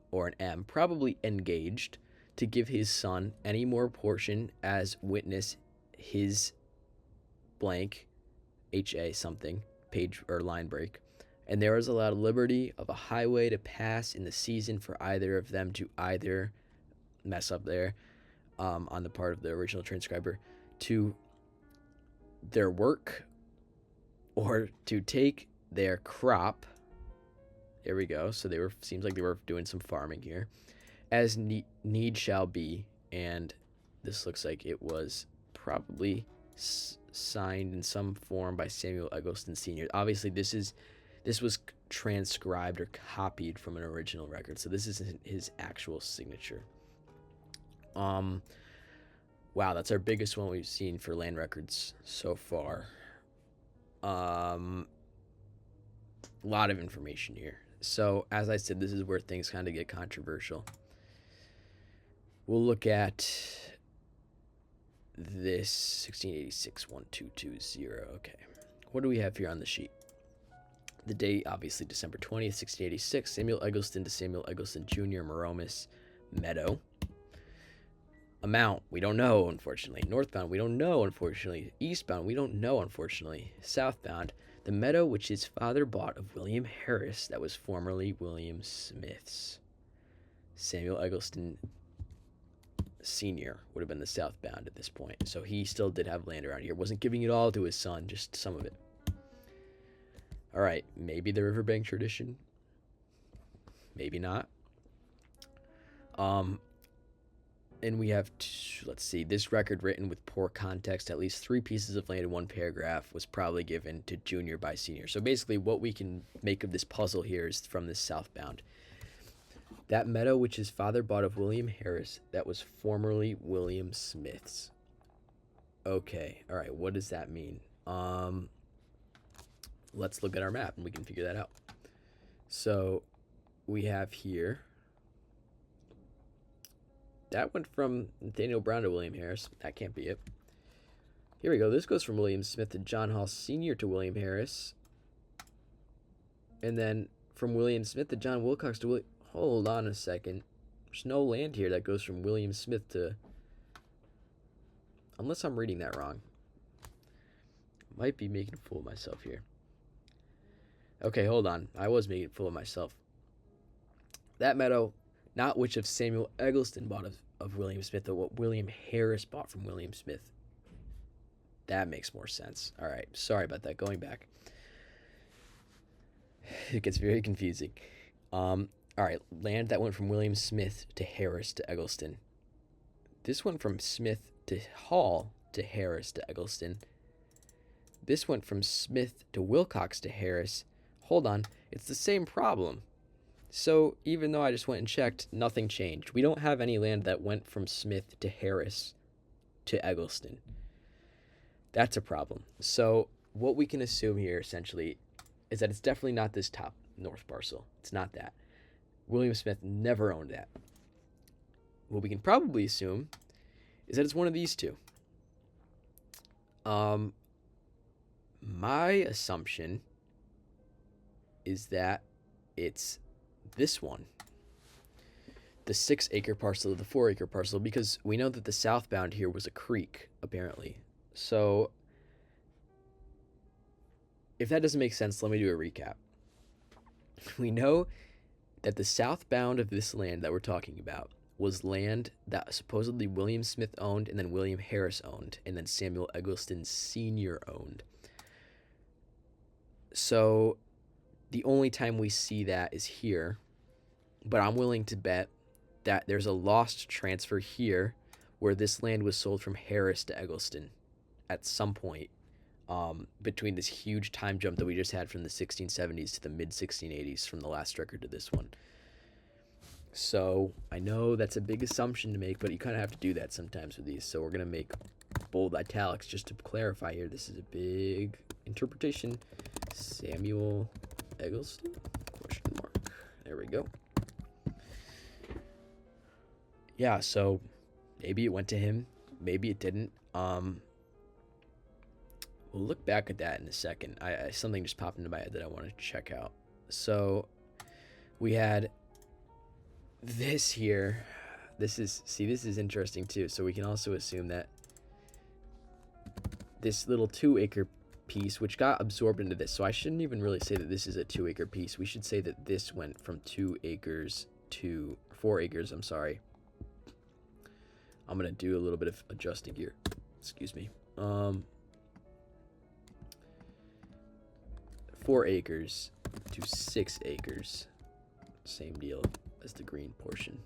or an M, probably engaged, to give his son any more portion as witness his blank, HA something, page or line break. And there is allowed liberty of a highway to pass in the season for either of them to either mess up there, on the part of the original transcriber, to their work or to take their crop. There we go. So seems like they were doing some farming here, as need shall be. And this looks like it was probably signed in some form by Samuel Eggleston Sr. Obviously, this was transcribed or copied from an original record, so this isn't his actual signature. Wow, that's our biggest one we've seen for land records so far. A lot of information here. So, as I said, this is where things kind of get controversial. We'll look at this 1686 1220. Okay, what do we have here on the sheet? The date, obviously, December 20th, 1686. Samuel Eggleston to Samuel Eggleston Jr., Maromas, Meadow. Amount, we don't know, unfortunately. Northbound, we don't know, unfortunately. Eastbound, we don't know, unfortunately. Southbound, the meadow which his father bought of William Harris, that was formerly William Smith's. Samuel Eggleston Sr. would have been the southbound at this point. So he still did have land around here. Wasn't giving it all to his son, just some of it. All right, maybe the Riverbank tradition. Maybe not. And we have, let's see, this record written with poor context, at least 3 pieces of land in 1 paragraph, was probably given to Junior by Senior. So basically what we can make of this puzzle here is from this southbound. That meadow which his father bought of William Harris, that was formerly William Smith's. Okay, all right, what does that mean? Let's look at our map and we can figure that out. So we have here, that went from Nathaniel Brown to William Harris. That can't be it. Here we go. This goes from William Smith to John Hall Sr. to William Harris. And then from William Smith to John Wilcox to William... Hold on a second. There's no land here that goes from William Smith to... Unless I'm reading that wrong. Might be making a fool of myself here. Okay, hold on. I was making a fool of myself. That meadow... Not which of Samuel Eggleston bought of William Smith, but what William Harris bought from William Smith. That makes more sense. All right, sorry about that. Going back. It gets very confusing. All right, land that went from William Smith to Harris to Eggleston. This went from Smith to Hall to Harris to Eggleston. This went from Smith to Wilcox to Harris. Hold on, it's the same problem. So even though I just went and checked, nothing changed. We don't have any land that went from Smith to Harris to Eggleston. That's a problem. So what we can assume here essentially is that it's definitely not this top north parcel. It's not that. William Smith never owned that. What we can probably assume is that it's one of these two. My assumption is that it's this one, the 6-acre parcel or the 4-acre parcel, because we know that the southbound here was a creek, apparently. So if that doesn't make sense, let me do a recap. We know that the southbound of this land that we're talking about was land that supposedly William Smith owned, and then William Harris owned, and then Samuel Eggleston Sr. owned. So the only time we see that is here, but I'm willing to bet that there's a lost transfer here where this land was sold from Harris to Eggleston at some point between this huge time jump that we just had from the 1670s to the mid-1680s from the last record to this one. So I know that's a big assumption to make, but you kind of have to do that sometimes with these. So we're going to make bold italics just to clarify here. This is a big interpretation. Samuel Eggleston? Question mark. There we go. Yeah, so maybe it went to him. Maybe it didn't. We'll look back at that in a second. Something just popped into my head that I want to check out. So we had this here. This is interesting too. So we can also assume that this little 2-acre piece, which got absorbed into this. So I shouldn't even really say that this is a 2-acre piece. We should say that this went from 2 acres to 4 acres. I'm sorry. I'm going to do a little bit of adjusting here. Excuse me. 4 acres to 6 acres. Same deal as the green portion.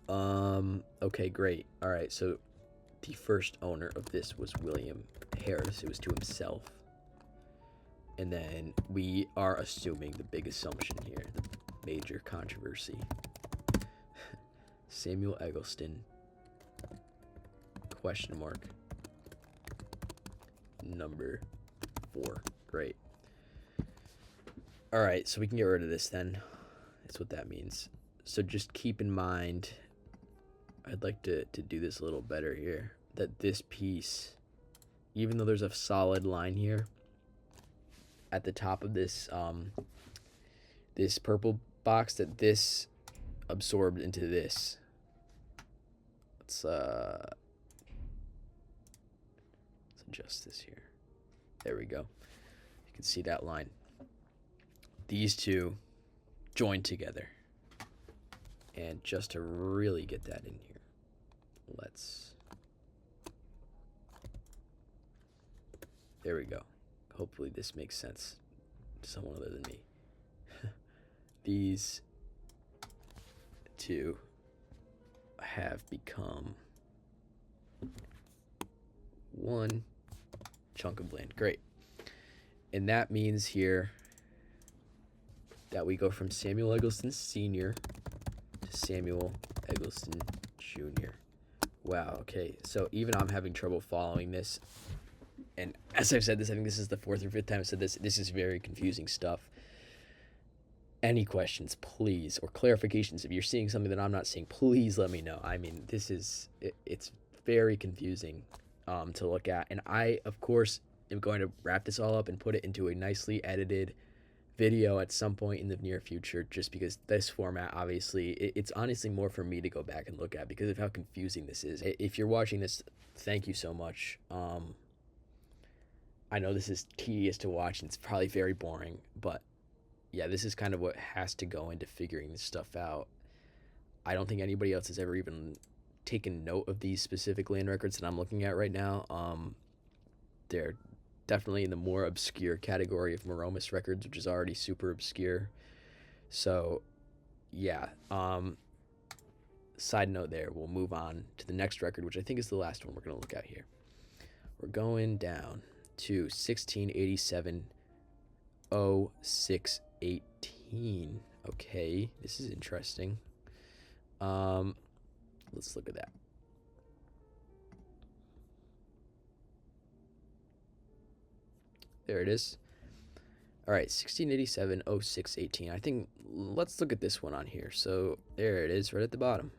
Okay, great. All right, so the first owner of this was William Harris. It was to himself. And then we are assuming the big assumption here, the major controversy. Samuel Eggleston, question mark, number 4. Great. All right, so we can get rid of this then. That's what that means. So just keep in mind, I'd like to do this a little better here, that this piece, even though there's a solid line here at the top of this this purple box, that this absorbed into this. Let's adjust this here. There we go. You can see that line. These two joined together. And just to really get that in here, there we go. Hopefully this makes sense to someone other than me. These two have become one chunk of land. Great. And that means here that we go from Samuel Eggleston Sr. to Samuel Eggleston Jr. Wow, okay. So even I'm having trouble following this. And as I've said this, I think this is the 4th or 5th time I've said this. This is very confusing stuff. Any questions, please, or clarifications. If you're seeing something that I'm not seeing, please let me know. I mean, it's very confusing to look at. And I, of course, am going to wrap this all up and put it into a nicely edited video at some point in the near future, just because this format, obviously, it's honestly more for me to go back and look at because of how confusing this is. If you're watching this, thank you so much. I know this is tedious to watch and it's probably very boring, but yeah, this is kind of what has to go into figuring this stuff out. I don't think anybody else has ever even taken note of these specific land records that I'm looking at right now. They're definitely in the more obscure category of Maromas records, which is already super obscure. So, yeah. Side note there, we'll move on to the next record, which I think is the last one we're going to look at here. We're going down to 1687 0618. Okay, this is interesting. Let's look at that. There it is. All right, 1687, 06, 18. I think let's look at this one on here. So there it is, right at the bottom.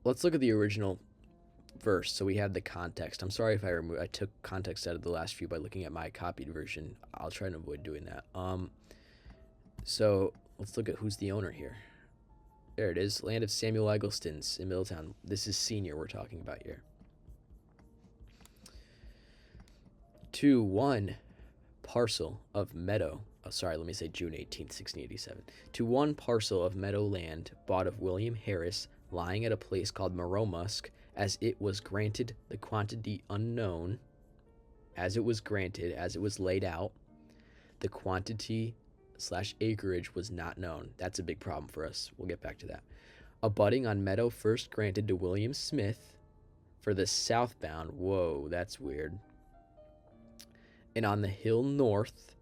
Let's look at the original verse, so we have the context. I'm sorry if I took context out of the last few by looking at my copied version. I'll try to avoid doing that. So let's look at who's the owner here. There it is, land of Samuel Eggleston's in Middletown. This is senior we're talking about here. To one parcel of meadow, let me say June 18th, 1687. To one parcel of meadow land bought of William Harris, lying at a place called Maromas, as it was granted the quantity unknown, as it was granted, as it was laid out, the quantity / acreage was not known. That's a big problem for us. We'll get back to that. Abutting on meadow first granted to William Smith for the southbound. Whoa, that's weird. And on the hill north,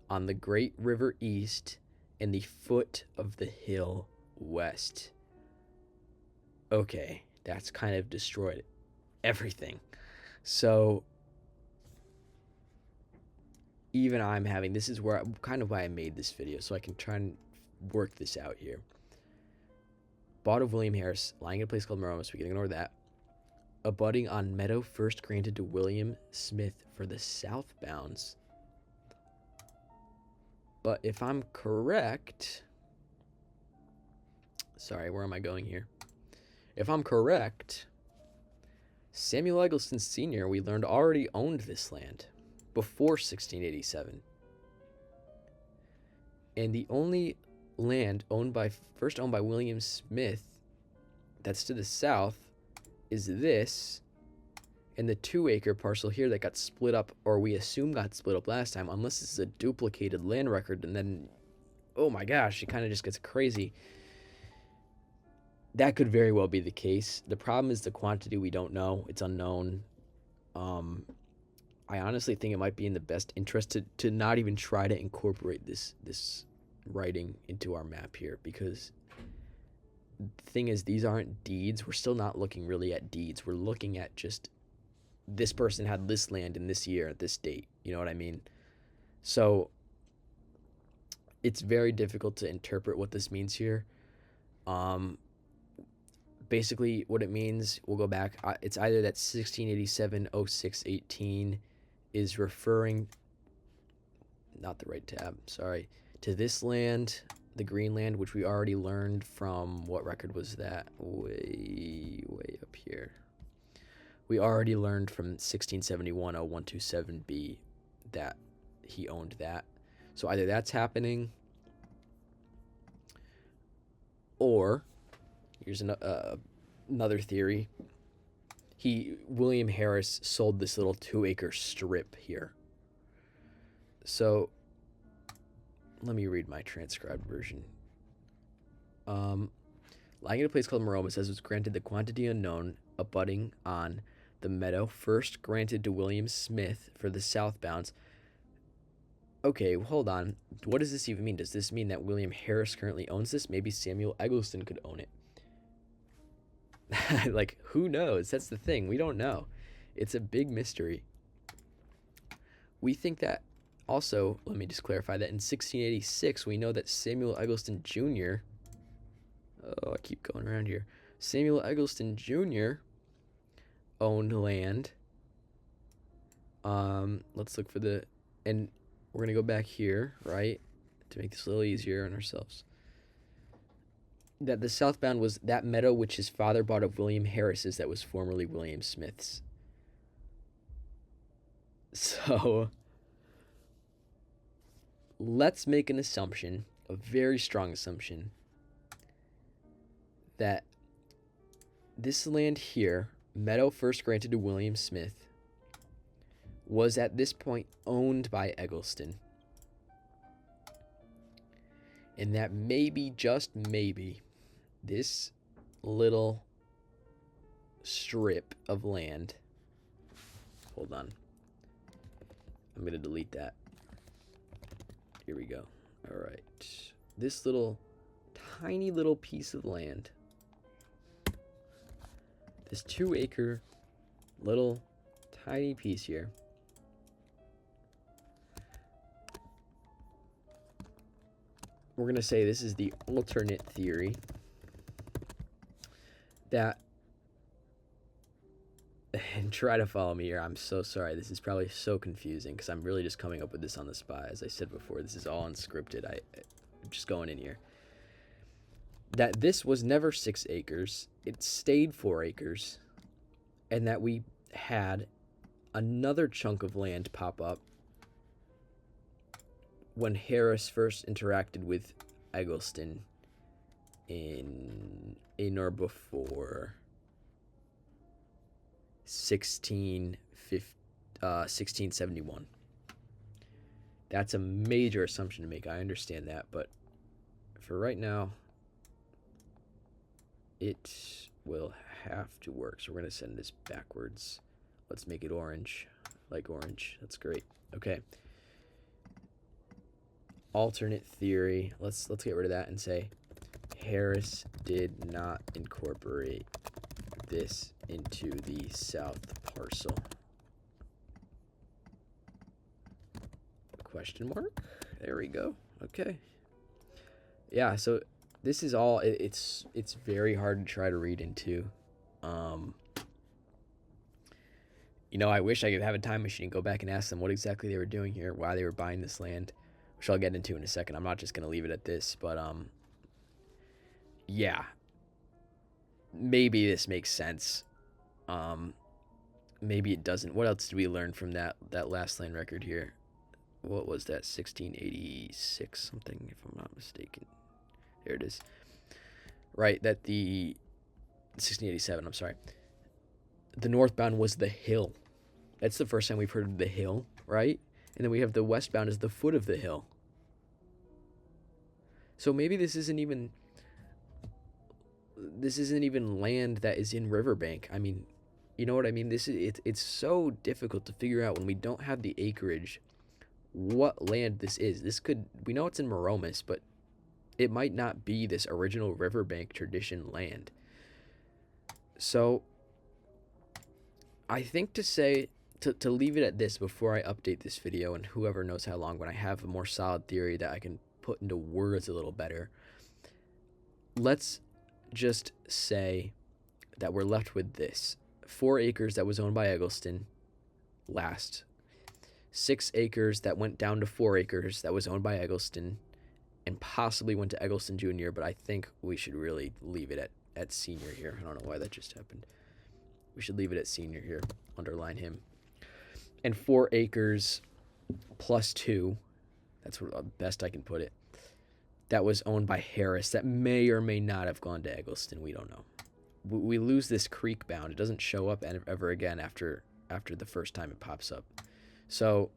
on the great river east, and the foot of the hill west. Okay, that's kind of destroyed everything. So even I'm having, this is where kind of why I made this video, so I can try and work this out here. Bought of William Harris, lying in a place called Maromas, we can ignore that. Abutting on meadow first granted to William Smith for the southbounds. But if I'm correct, sorry, where am I going here? If I'm correct, Samuel Eggleston Sr., we learned, already owned this land before 1687. And the only land first owned by William Smith that's to the south is this, and the 2-acre parcel here that got split up, or we assume got split up last time, unless this is a duplicated land record, and then, oh my gosh, it kind of just gets crazy. That could very well be the case. The problem is the quantity we don't know. It's unknown. I honestly think it might be in the best interest to not even try to incorporate this writing into our map here, because the thing is, these aren't deeds. We're still not looking really at deeds. We're looking at just this person had this land in this year at this date. You know what I mean? So it's very difficult to interpret what this means here. Basically, what it means, we'll go back. It's either that 1687, 06, 18 is referring, not the right tab, sorry, to this land, the green land, which we already learned from, what record was that? Way up here. We already learned from 1671, 0127B that he owned that. So either that's happening, or here's another theory. William Harris sold this little 2-acre strip here. So let me read my transcribed version. Lying in a place called Maromas, as was granted the quantity unknown, abutting on the meadow first granted to William Smith for the southbounds. Okay, hold on. What does this even mean? Does this mean that William Harris currently owns this? Maybe Samuel Eggleston could own it. Like, who knows? That's the thing. We don't know. It's a big mystery. We think that also, let me just clarify that in 1686, we know that Samuel Eggleston Jr. Oh, I keep going around here. Samuel Eggleston Jr. owned land. Let's look for and we're going to go back here, right, to make this a little easier on ourselves. That the southbound was that meadow which his father bought of William Harris's that was formerly William Smith's. So let's make an assumption, a very strong assumption, that this land here, meadow first granted to William Smith, was at this point owned by Eggleston. And that maybe, just maybe, this little strip of land, hold on, I'm going to delete that. Here we go. All right. This tiny little piece of land this 2-acre little tiny piece here. We're going to say this is the alternate theory that, and try to follow me here. I'm so sorry. This is probably so confusing because I'm really just coming up with this on the spot. As I said before, this is all unscripted. I'm just going in here. That this was never 6 acres. It stayed 4 acres. And that we had another chunk of land pop up when Harris first interacted with Eggleston in or before 1671. That's a major assumption to make. I understand that, but for right now, it will have to work. So we're going to send this backwards. Let's make it orange, like orange. That's great. Okay. Alternate theory. Let's get rid of that and say Harris did not incorporate this into the south parcel. Question mark? There we go. Okay. Yeah, so this is all, it's very hard to try to read into. You know, I wish I could have a time machine and go back and ask them what exactly they were doing here, why they were buying this land, which I'll get into in a second. I'm not just going to leave it at this, but yeah. Maybe this makes sense. Maybe it doesn't. What else did we learn from that last land record here? What was that? 1686 something, if I'm not mistaken. There it is. Right, that the 1687, I'm sorry. The northbound was the hill. That's the first time we've heard of the hill, right? And then we have the westbound as the foot of the hill. So maybe this isn't even land that is in Riverbank. I mean, you know what I mean? It's so difficult to figure out when we don't have the acreage what land this is. We know it's in Maromas, but it might not be this original Riverbank tradition land. So I think to leave it at this before I update this video, and whoever knows how long, when I have a more solid theory that I can put into words a little better, let's just say that we're left with this. 4 acres that was owned by Eggleston last. 6 acres that went down to 4 acres that was owned by Eggleston and possibly went to Eggleston Jr., but I think we should really leave it at senior here. I don't know why that just happened. We should leave it at senior here. Underline him. And 4 acres plus 2, that's what best I can put it, that was owned by Harris that may or may not have gone to Eggleston. We don't know. We lose this creek bound. It doesn't show up ever again after the first time it pops up. So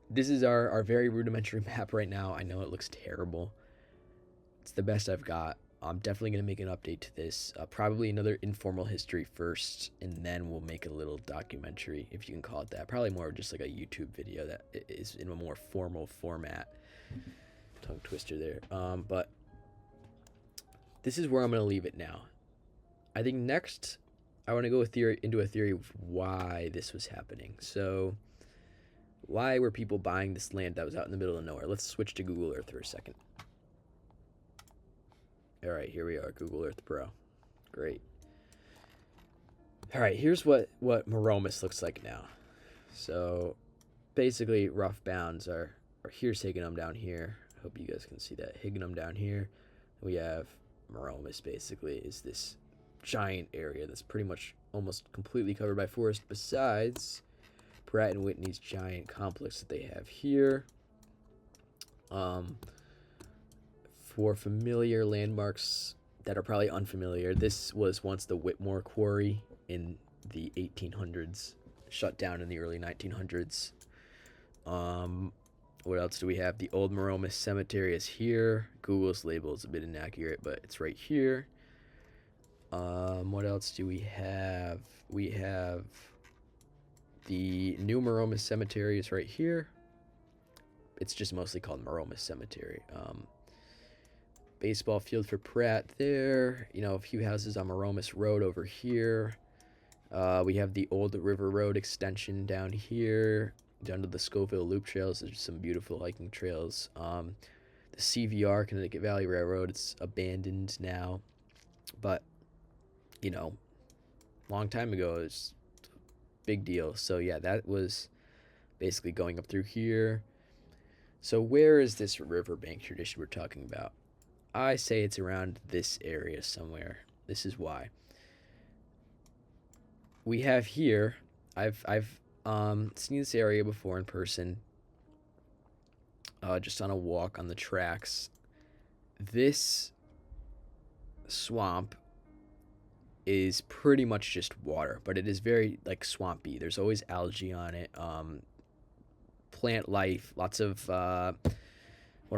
this is our very rudimentary map right now. I know it looks terrible. It's the best I've got. I'm definitely going to make an update to this. Probably another informal history first, and then we'll make a little documentary, if you can call it that. Probably more just like a YouTube video that is in a more formal format. Tongue twister there. But this is where I'm going to leave it now. I think next I want to go into a theory of why this was happening. So why were people buying this land that was out in the middle of nowhere? Let's switch to Google Earth for a second. All right, here we are, Google Earth Pro. Great. All right, here's what Maromas looks like now. So basically rough bounds are here's Higginham down here. I hope you guys can see that. Higginham down here. We have Maromas basically is this giant area that's pretty much almost completely covered by forest, besides Pratt and Whitney's giant complex that they have here. For familiar landmarks that are probably unfamiliar, this was once the Whitmore Quarry in the 1800s, shut down in the early 1900s. What else do we have? The old Maromas Cemetery is here. Google's label is a bit inaccurate, but it's right here. What else do we have? We have the new Maromas Cemetery is right here. It's just mostly called Maromas Cemetery. baseball field for Pratt there. You know, a few houses on Maromas Road over here. We have the old River Road extension down here, down to the Scoville Loop Trails. There's some beautiful hiking trails. The CVR, Connecticut Valley Railroad, it's abandoned now, but you know, long time ago, it was a big deal. So yeah, that was basically going up through here. So where is this riverbank tradition we're talking about? I say it's around this area somewhere. This is why. We have here, I've seen this area before in person, just on a walk on the tracks. This swamp is pretty much just water, but it is very like swampy. There's always algae on it, plant life, lots of what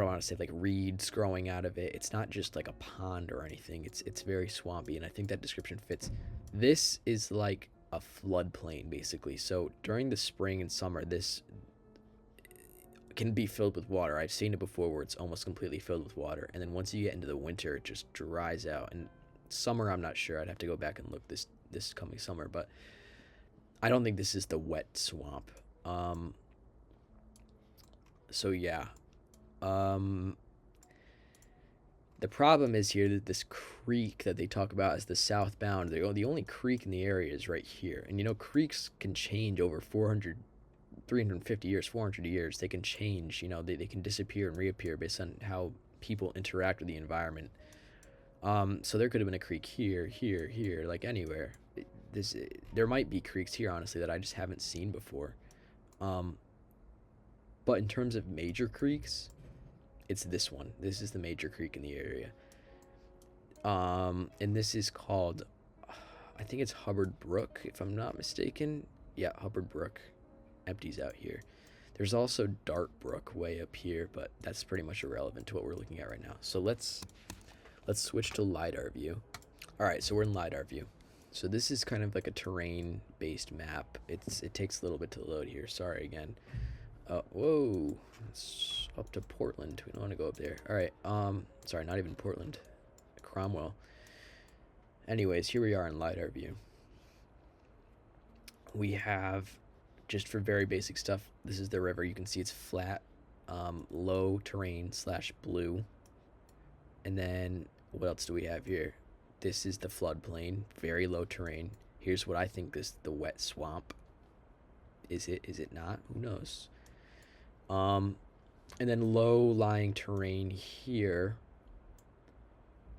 do I want to say, like reeds growing out of it. It's not just like a pond or anything. It's very swampy, and I think that description fits. This is like a floodplain basically. So during the spring and summer, this can be filled with water. I've seen it before where it's almost completely filled with water, and then once you get into the winter, it just dries out. And summer, I'm not sure. I'd have to go back and look this coming summer, but I don't think this is the wet swamp. So yeah. The problem is here that this creek that they talk about as the southbound, the only creek in the area is right here. And you know, creeks can change over 400, 350 years, 400 years. They can change, you know, they can disappear and reappear based on how people interact with the environment. So there could have been a creek here, here, here, like anywhere. There might be creeks here, honestly, that I just haven't seen before. But in terms of major creeks, it's this one. This is the major creek in the area. And this is called, I think it's Hubbard Brook, if I'm not mistaken. Yeah, Hubbard Brook empties out here. There's also Dart Brook way up here, but that's pretty much irrelevant to what we're looking at right now. So let's switch to LiDAR view. All right, so we're in LiDAR view. So this is kind of like a terrain-based map. It takes a little bit to load here. Sorry again. Whoa, it's up to Portland. We don't want to go up there. All right. Sorry, not even Portland. Cromwell. Anyways, here we are in LiDAR view. We have, just for very basic stuff, this is the river. You can see it's flat, low terrain / blue. And then what else do we have here? This is the floodplain, very low terrain. Here's what I think is the wet swamp. Is it not? Who knows? And then low-lying terrain here.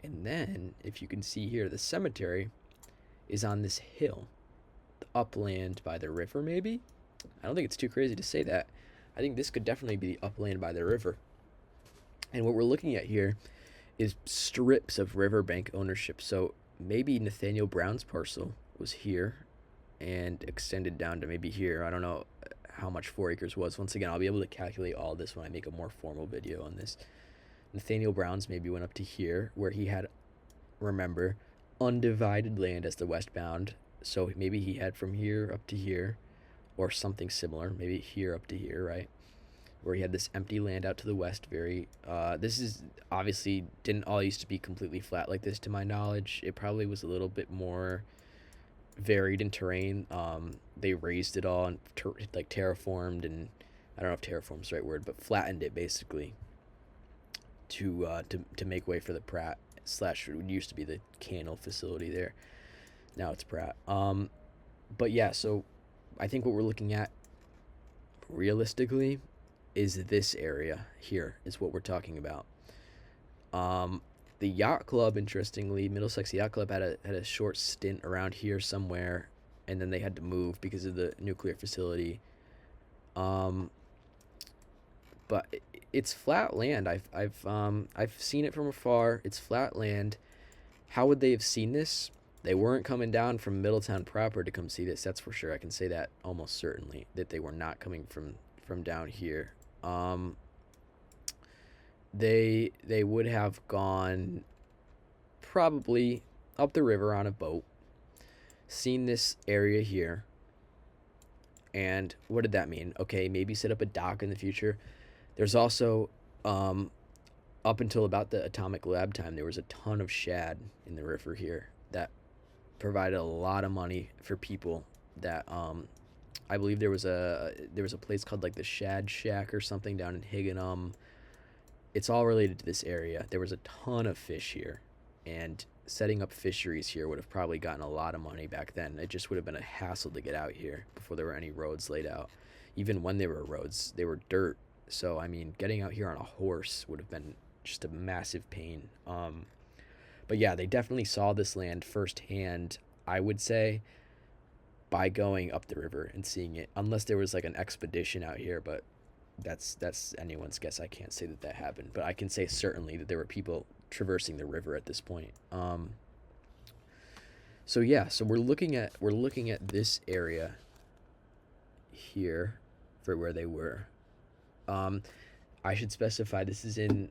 And then, if you can see here, the cemetery is on this hill. The upland by the river, maybe? I don't think it's too crazy to say that. I think this could definitely be the upland by the river. And what we're looking at here is strips of riverbank ownership. So maybe Nathaniel Brown's parcel was here and extended down to maybe here. I don't know how much 4 acres was. Once again, I'll be able to calculate all this when I make a more formal video on this. Nathaniel Brown's maybe went up to here, where he had, remember, undivided land as the westbound. So maybe he had from here up to here, or something similar. Maybe here up to here, right? Where he had this empty land out to the west. This is obviously didn't all used to be completely flat like this, to my knowledge. It probably was a little bit more varied in terrain. They raised it all and like terraformed, and I don't know if terraform's the right word, but flattened it basically to make way for the Pratt / it used to be the Cannell facility there. Now it's Pratt. But yeah, so I think what we're looking at realistically is this area here is what we're talking about. The yacht club, interestingly, Middlesex Yacht Club had a short stint around here somewhere, and then they had to move because of the nuclear facility. But it's flat land. I've seen it from afar. It's flat land. How would they have seen this? They weren't coming down from Middletown proper to come see this. That's for sure. I can say that almost certainly, that they were not coming from down here. They would have gone probably up the river on a boat, seen this area here, and what did that mean? Okay, maybe set up a dock in the future. There's also up until about the atomic lab time, there was a ton of shad in the river here that provided a lot of money for people that I believe there was a place called like the Shad Shack or something down in Higganum. It's all related to this area. There was a ton of fish here, and setting up fisheries here would have probably gotten a lot of money back then. It just would have been a hassle to get out here before there were any roads laid out. Even when there were roads, they were dirt. So I mean, getting out here on a horse would have been just a massive pain. But yeah, they definitely saw this land firsthand, I would say, by going up the river and seeing it. Unless there was like an expedition out here, but that's anyone's guess. I can't say that that happened, but I can say certainly that there were people traversing the river at this point. So yeah, so we're looking at this area here for where they were. Um, I should specify this is in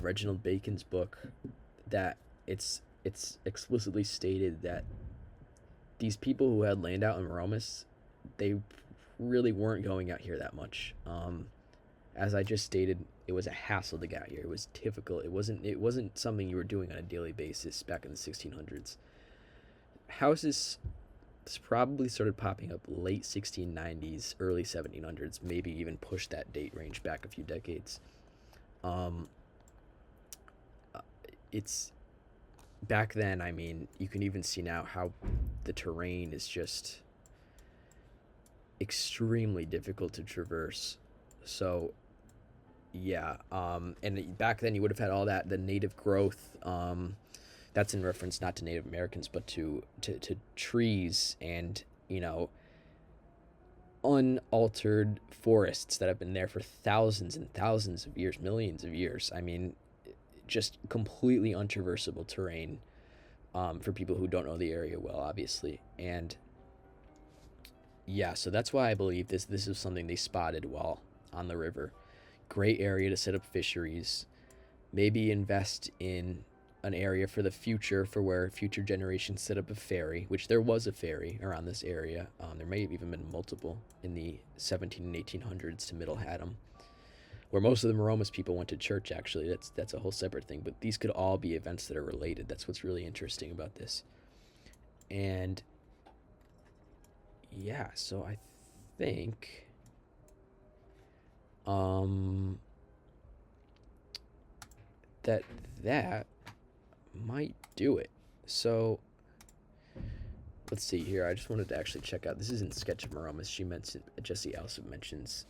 Reginald Bacon's book, that it's explicitly stated that these people who had land out in Maromas, they really weren't going out here that much. As I just stated, it was a hassle to get out here. It was difficult. It wasn't something you were doing on a daily basis back in the 1600s. Houses probably started popping up late 1690s, early 1700s, maybe even pushed that date range back a few decades. Um, it's back then. I mean, you can even see now how the terrain is just extremely difficult to traverse. So yeah, and back then you would have had all that the native growth. That's in reference not to Native Americans, but to trees and unaltered forests that have been there for thousands and thousands of years, millions of years. I mean, just completely untraversable terrain, for people who don't know the area well, obviously. And yeah, so that's why I believe this is something they spotted while on the river. Great area to set up fisheries, maybe invest in an area for the future, for where future generations set up a ferry, which there was a ferry around this area. There may have even been multiple in the 17 and 1800s to Middle Haddam, where most of the Maromas people went to church. Actually, that's a whole separate thing. But these could all be events that are related. That's what's really interesting about this. And yeah, so I think um that that might do it. So let's see here. I just wanted to actually check out. This is in Sketch of Maromas. Jesse also mentions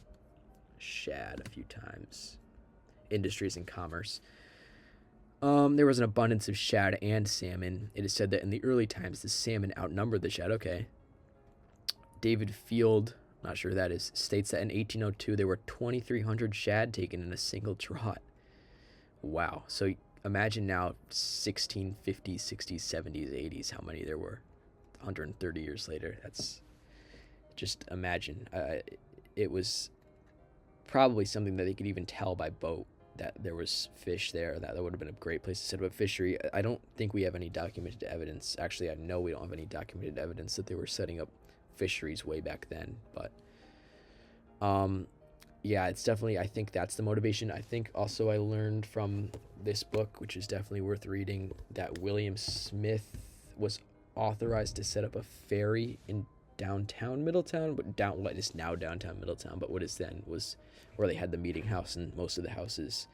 shad a few times. Industries and commerce. There was an abundance of shad and salmon. It is said that in the early times the salmon outnumbered the shad. Okay. David Field, not sure who that is, states that in 1802 there were 2,300 shad taken in a single trot. Wow. So imagine now 1650s, 60s, 70s, 80s, how many there were 130 years later. That's just imagine. It was probably something that they could even tell by boat that there was fish there. That would have been a great place to set up a fishery. I don't think we have any documented evidence. Actually, I know we don't have any documented evidence that they were setting up fisheries way back then. But yeah, it's definitely, I think that's the motivation. I think also I learned from this book, which is definitely worth reading, that William Smith was authorized to set up a ferry in downtown Middletown, but what is now downtown Middletown, but what is then was where they had the meeting house and most of the houses.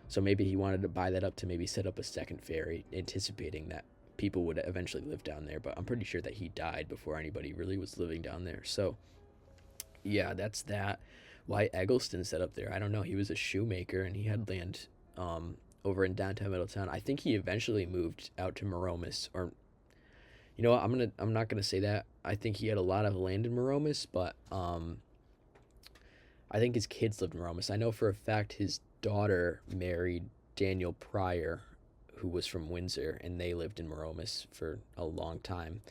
So maybe he wanted to buy that up to maybe set up a second ferry, anticipating that people would eventually live down there. But I'm pretty sure that he died before anybody really was living down there. So yeah, that's that. Why Eggleston set up there, I don't know. He was a shoemaker and he had land over in downtown Middletown. I think he eventually moved out to Maromas, or you know what, I'm not gonna say that. I think he had a lot of land in Maromas, but I think his kids lived in Maromas. I know for a fact his daughter married Daniel Pryor, who was from Windsor, and they lived in Maromas for a long time.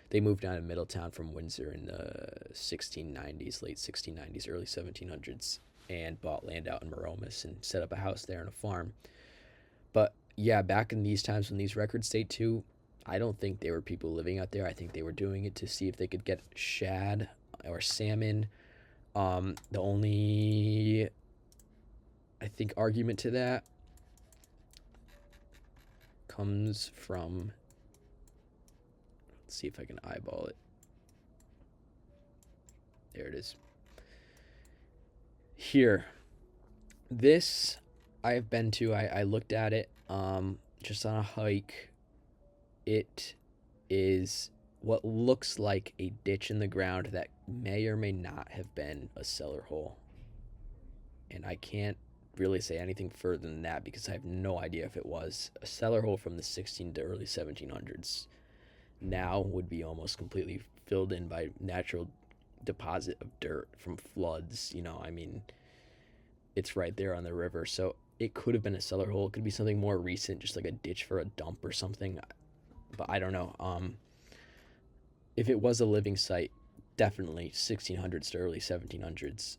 They moved down to Middletown from Windsor in the 1690s, late 1690s, early 1700s, and bought land out in Maromas and set up a house there and a farm. But yeah, back in these times when these records date too, I don't think there were people living out there. I think they were doing it to see if they could get shad or salmon. The only, I think, argument to that comes from, let's see if I can eyeball it. There it is. Here. This I've been to. I looked at it just on a hike. It is what looks like a ditch in the ground that may or may not have been a cellar hole. And I can't really say anything further than that because I have no idea if it was. A cellar hole from the 16 to early 1700s now would be almost completely filled in by natural deposit of dirt from floods. I mean, it's right there on the river, so it could have been a cellar hole. It could be something more recent, just like a ditch for a dump or something, but I don't know. If it was a living site, definitely 1600s to early 1700s.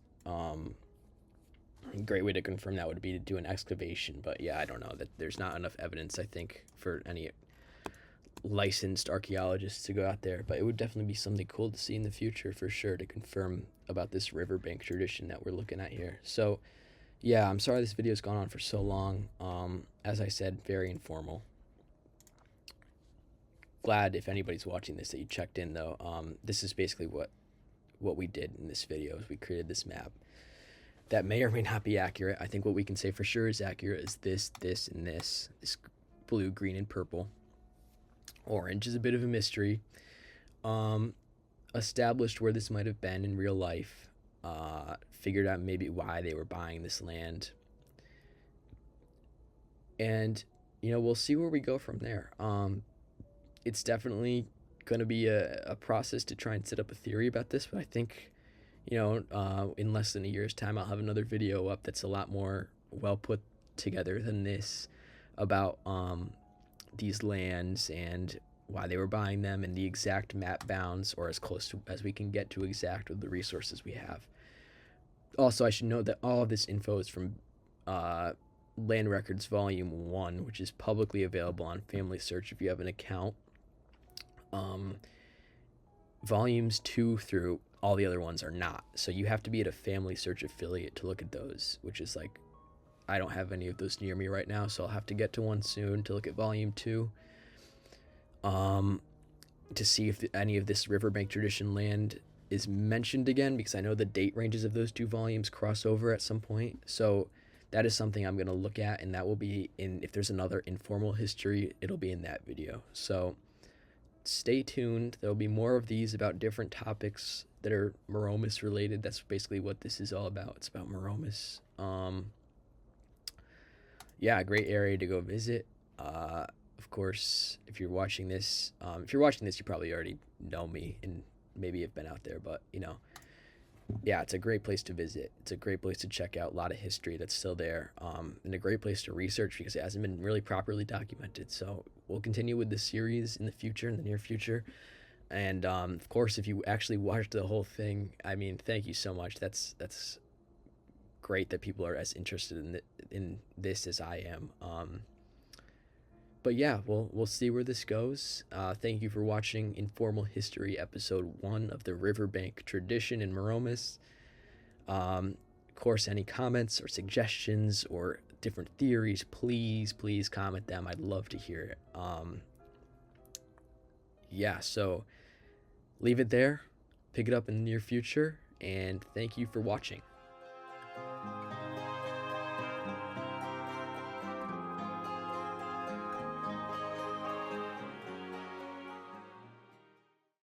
A great way to confirm that would be to do an excavation, but yeah, I don't know. That there's not enough evidence, I think, for any licensed archaeologists to go out there, but it would definitely be something cool to see in the future for sure, to confirm about this riverbank tradition that we're looking at here. So yeah, I'm sorry this video's gone on for so long. As I said, very informal. Glad if anybody's watching this that you checked in, though. This is basically what we did in this video. Is we created this map that may or may not be accurate. I think what we can say for sure is accurate is this, and this blue, green, and purple. Orange is a bit of a mystery. Established where this might have been in real life. Figured out maybe why they were buying this land. And, we'll see where we go from there. It's definitely going to be a process to try and set up a theory about this, but I think, in less than a year's time, I'll have another video up that's a lot more well put together than this about these lands and why they were buying them and the exact map bounds, or as close to as we can get to exact with the resources we have. Also, I should note that all of this info is from Land Records Volume 1, which is publicly available on Family Search if you have an account. Volumes 2 through all the other ones are not. So you have to be at a Family Search affiliate to look at those, which is like, I don't have any of those near me right now, so I'll have to get to one soon to look at Volume 2. To see if any of this riverbank tradition land is mentioned again, because I know the date ranges of those two volumes cross over at some point. So that is something I'm going to look at, and that will be in, if there's another informal history, it'll be in that video. So stay tuned. There'll be more of these about different topics that are Maromas related. That's basically what this is all about. It's about Maromas. Yeah, a great area to go visit. Of course, if you're watching this, you probably already know me and maybe have been out there, but yeah, it's a great place to visit. It's a great place to check out. A lot of history that's still there, and a great place to research because it hasn't been really properly documented. So we'll continue with this series in the near future. And of course, if you actually watched the whole thing, I mean, thank you so much. That's great that people are as interested in this as I am. But yeah, we'll see where this goes. Thank you for watching Informal History Episode 1 of the Riverbank Tradition in Maromas. Of course, any comments or suggestions or different theories, please comment them. I'd love to hear it. Yeah, so leave it there. Pick it up in the near future. And thank you for watching.